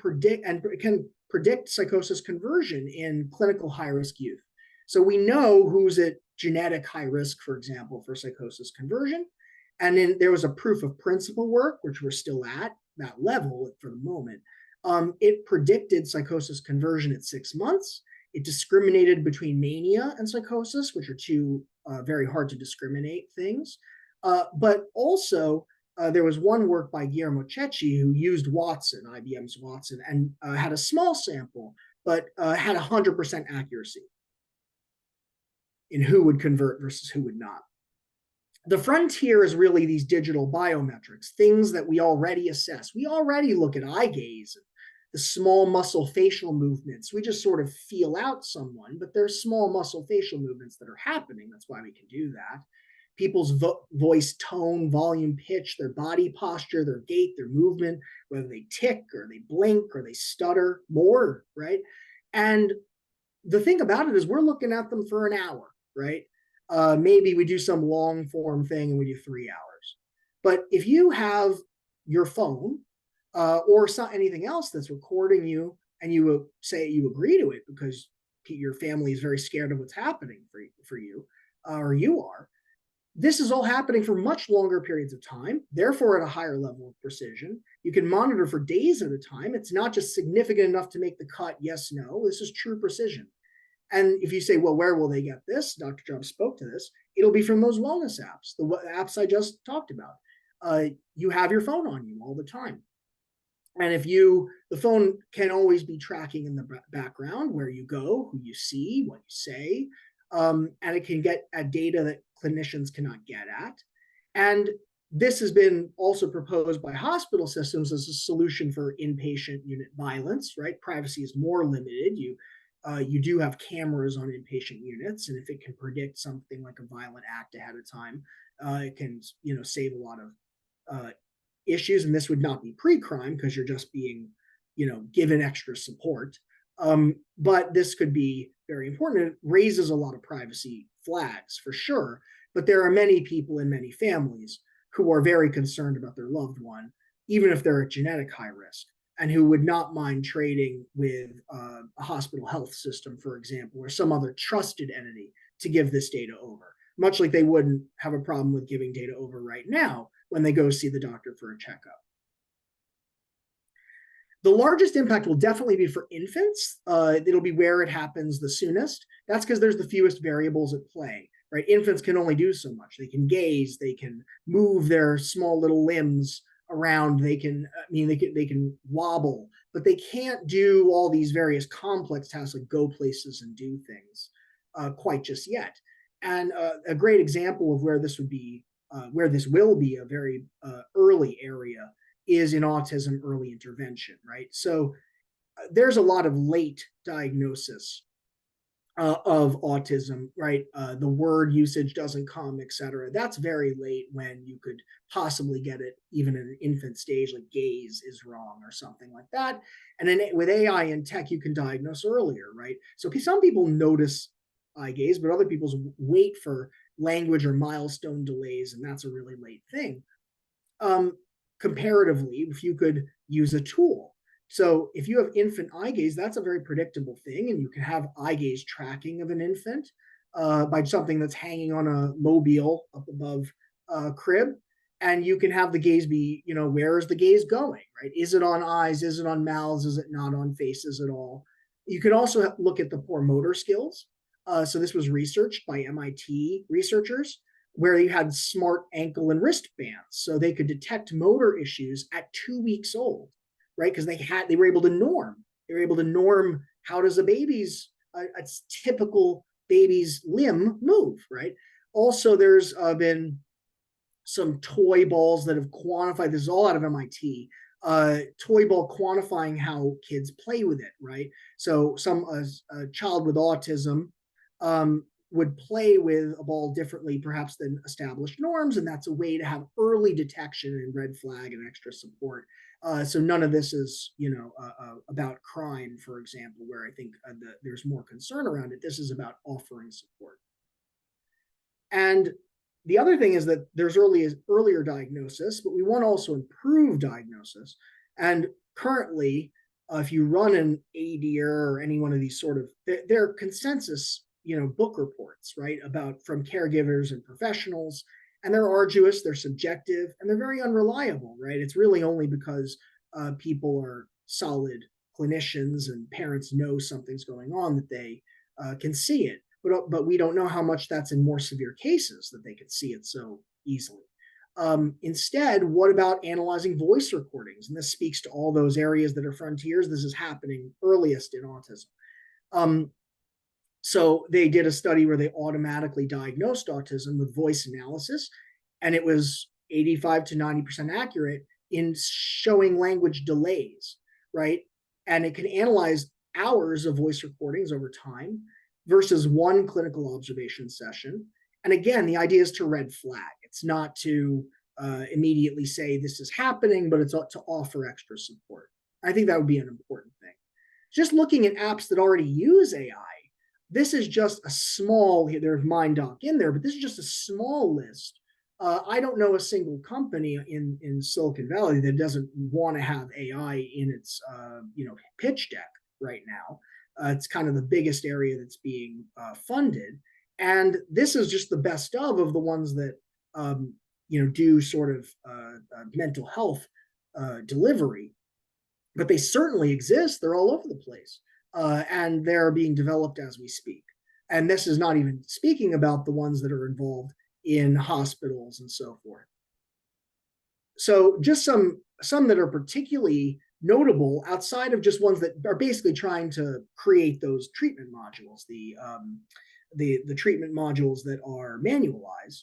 predict psychosis conversion in clinical high-risk youth. So we know who's at genetic high risk, for example, for psychosis conversion. And then there was a proof of principle work, which we're still at that level for the moment. It predicted psychosis conversion at 6 months. It discriminated between mania and psychosis, which are two very hard to discriminate things. But also, there was one work by Guillermo Cecchi who used Watson, IBM's Watson, and had a small sample, but had 100% accuracy in who would convert versus who would not. The frontier is really these digital biometrics, things that we already assess. We already look at eye gaze, the small muscle facial movements. We just sort of feel out someone, but there's small muscle facial movements that are happening. That's why we can do that. People's voice tone, volume, pitch, their body posture, their gait, their movement, whether they tick or they blink or they stutter more, right? And the thing about it is we're looking at them for an hour, right? Maybe we do some long form thing and we do 3 hours. But if you have your phone or anything else that's recording you, and you say you agree to it because your family is very scared of what's happening for you, or you are, this is all happening for much longer periods of time, therefore at a higher level of precision. You can monitor for days at a time. It's not just significant enough to make the cut, yes, no. This is true precision. And if you say, well, where will they get this? Dr. Drob spoke to this. It'll be from those wellness apps, the apps I just talked about. You have your phone on you all the time. And the phone can always be tracking in the background where you go, who you see, what you say, and it can get at data that clinicians cannot get at. And this has been also proposed by hospital systems as a solution for inpatient unit violence, right? Privacy is more limited. You do have cameras on inpatient units, and if it can predict something like a violent act ahead of time, it can save a lot of issues. And this would not be pre-crime because you're just being given extra support. But this could be very important. It raises a lot of privacy flags for sure. But there are many people in many families who are very concerned about their loved one, even if they're at genetic high risk, and who would not mind trading with a hospital health system, for example, or some other trusted entity to give this data over, much like they wouldn't have a problem with giving data over right now when they go see the doctor for a checkup. The largest impact will definitely be for infants. It'll be where it happens the soonest. That's because there's the fewest variables at play, right? Infants can only do so much. They can gaze, they can move their small little limbs around, they can wobble, but they can't do all these various complex tasks like go places and do things quite just yet. And a great example of where this will be a very early area is in autism early intervention, right? So there's a lot of late diagnosis of autism, right? The word usage doesn't come, et cetera. That's very late when you could possibly get it even in an infant stage, like gaze is wrong or something like that. And then with AI and tech, you can diagnose earlier, right? So some people notice eye gaze, but other people wait for language or milestone delays, and that's a really late thing. Comparatively, if you could use a tool. So if you have infant eye gaze, that's a very predictable thing, and you can have eye gaze tracking of an infant by something that's hanging on a mobile up above crib. And you can have the gaze be, where is the gaze going, right? Is it on eyes? Is it on mouths? Is it not on faces at all? You can also look at the poor motor skills. So this was researched by MIT researchers, where you had smart ankle and wrist bands, so they could detect motor issues at 2 weeks old, right? Because they were able to norm. They were able to norm how does a typical baby's limb move, right? Also, there's been some toy balls that have quantified, this is all out of MIT, toy ball quantifying how kids play with it, right? So a child with autism would play with a ball differently perhaps than established norms, and that's a way to have early detection and red flag and extra support. So none of this is, about crime, for example, where I think there's more concern around it. This is about offering support. And the other thing is that there's earlier diagnosis, but we want to also improve diagnosis. And currently, if you run an ADR or any one of these they're consensus, book reports, right, from caregivers and professionals, and they're arduous, they're subjective, and they're very unreliable, right? It's really only because people are solid clinicians and parents know something's going on that they can see it. But we don't know how much that's in more severe cases that they could see it so easily. Instead, what about analyzing voice recordings? And this speaks to all those areas that are frontiers. This is happening earliest in autism. So they did a study where they automatically diagnosed autism with voice analysis, and it was 85 to 90% accurate in showing language delays, right? And it can analyze hours of voice recordings over time versus one clinical observation session. And again, the idea is to red flag. It's not to immediately say this is happening, but it's to offer extra support. I think that would be an important thing. Just looking at apps that already use AI, this is just a small, there's MindDoc in there, but this is just a small list. I don't know a single company in Silicon Valley that doesn't want to have AI in its pitch deck right now. It's kind of the biggest area that's being funded. And this is just the best of the ones that, do sort of mental health delivery. But they certainly exist. They're all over the place. And they're being developed as we speak. And this is not even speaking about the ones that are involved in hospitals and so forth. So just some that are particularly notable outside of just ones that are basically trying to create those treatment modules, the treatment modules that are manualized.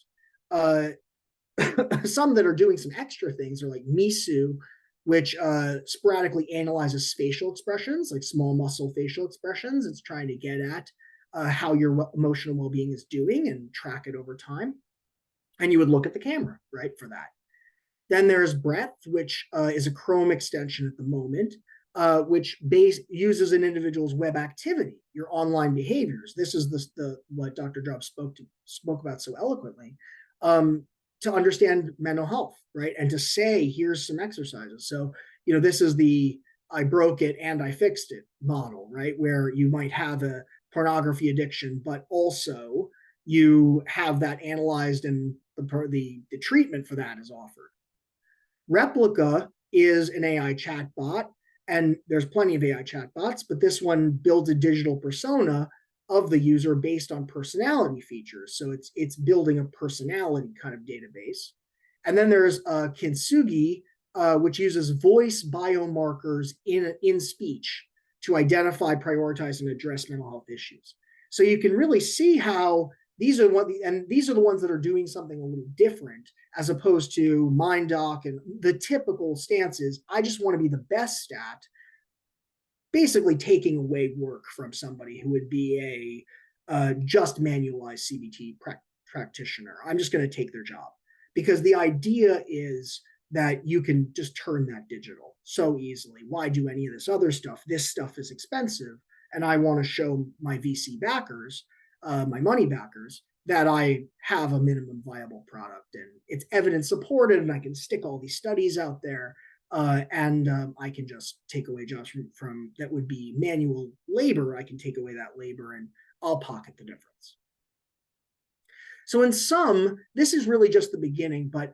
Some that are doing some extra things are like Misu, which sporadically analyzes facial expressions, like small muscle facial expressions. It's trying to get at how your emotional well-being is doing and track it over time. And you would look at the camera, right, for that. Then there's Breadth, which is a Chrome extension at the moment, which uses an individual's web activity, your online behaviors. This is what Dr. Drob spoke about so eloquently, to understand mental health, right? And to say, here's some exercises. So, this is the I broke it and I fixed it model, right? Where you might have a pornography addiction, but also you have that analyzed and the treatment for that is offered. Replica is an AI chatbot, and there's plenty of AI chatbots, but this one builds a digital persona of the user based on personality features. So it's building a personality kind of database. And then there's Kintsugi, which uses voice biomarkers in speech to identify, prioritize, and address mental health issues. So you can really see how these are the ones that are doing something a little different, as opposed to MindDoc and the typical stances. I just want to be the best at basically taking away work from somebody who would be a just manualized CBT practitioner. I'm just going to take their job, because the idea is that you can just turn that digital so easily. Why do any of this other stuff? This stuff is expensive, and I want to show my VC backers, my money backers, that I have a minimum viable product, and it's evidence supported, and I can stick all these studies out there, and I can just take away jobs from that would be manual labor. I can take away that labor, and I'll pocket the difference. So in sum, this is really just the beginning, but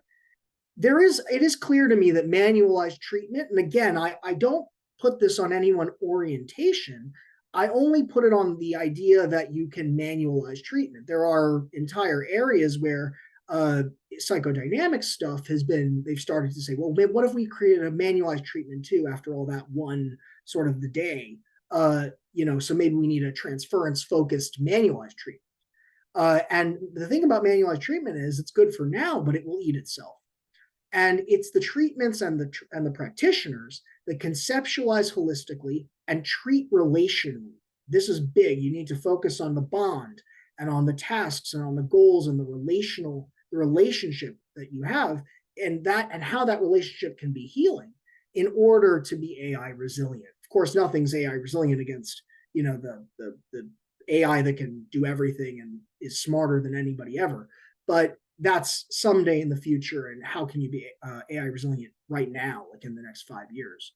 it is clear to me that manualized treatment, and again, I don't put this on any one orientation. I only put it on the idea that you can manualize treatment. There are entire areas where psychodynamic stuff they've started to say, well, what if we created a manualized treatment too after all that one sort of the day? So maybe we need a transference focused manualized treatment. And the thing about manualized treatment is it's good for now, but it will eat itself. And it's the treatments and the practitioners that conceptualize holistically and treat relationally. This is big. You need to focus on the bond and on the tasks and on the goals and the relationship that you have, and how that relationship can be healing in order to be AI resilient. Of course, nothing's AI resilient against the AI that can do everything and is smarter than anybody ever. But that's someday in the future. And how can you be AI resilient right now, like in the next 5 years?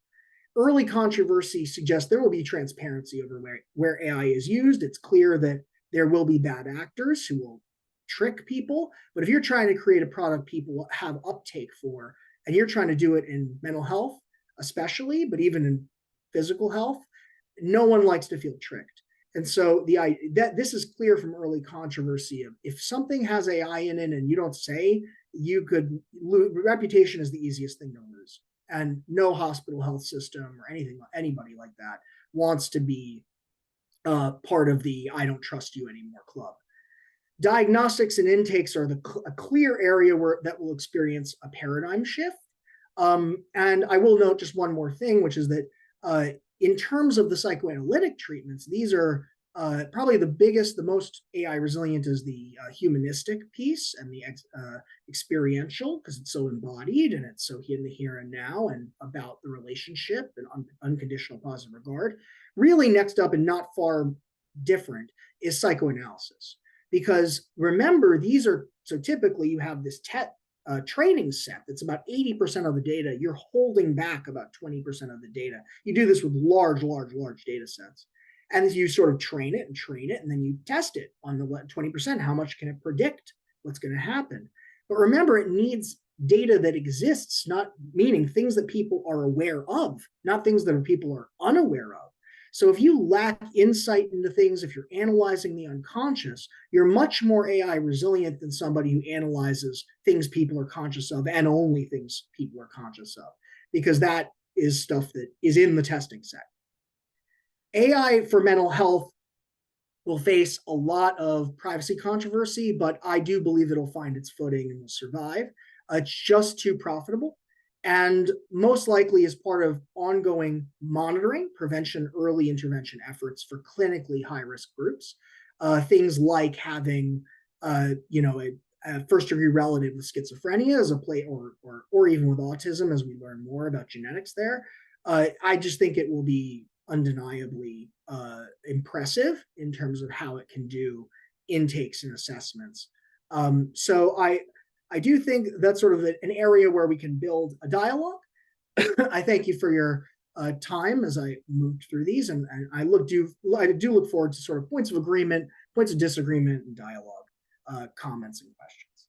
Early controversy suggests there will be transparency over where AI is used. It's clear that there will be bad actors who will trick people. But if you're trying to create a product people have uptake for, and you're trying to do it in mental health, especially, but even in physical health, no one likes to feel tricked. And so this is clear from early controversy of if something has AI in it and you don't say, you could lose. Reputation is the easiest thing to lose. And no hospital health system or anybody like that wants to be part of the I don't trust you anymore club. Diagnostics and intakes are a clear area that will experience a paradigm shift. And I will note just one more thing, which is that in terms of the psychoanalytic treatments, these are probably the biggest, the most AI resilient is the humanistic piece and the experiential, because it's so embodied and it's so in the here and now and about the relationship and unconditional positive regard. Really next up and not far different is psychoanalysis. Because remember, so typically you have this training set that's about 80% of the data. You're holding back about 20% of the data. You do this with large data sets. And you sort of train it, and then you test it on the 20%. How much can it predict what's going to happen? But remember, it needs data that exists, not meaning things that people are aware of, not things that people are unaware of. So if you lack insight into things, if you're analyzing the unconscious, you're much more AI resilient than somebody who analyzes things people are conscious of and only things people are conscious of, because that is stuff that is in the testing set. AI for mental health will face a lot of privacy controversy, but I do believe it'll find its footing and will survive. It's just too profitable. And most likely as part of ongoing monitoring, prevention, early intervention efforts for clinically high-risk groups, things like having, a first-degree relative with schizophrenia as a play, or even with autism, as we learn more about genetics there. I just think it will be undeniably impressive in terms of how it can do intakes and assessments. So I do think that's sort of an area where we can build a dialogue. I thank you for your time as I moved through these, and I do look forward to sort of points of agreement, points of disagreement, and dialogue, comments and questions.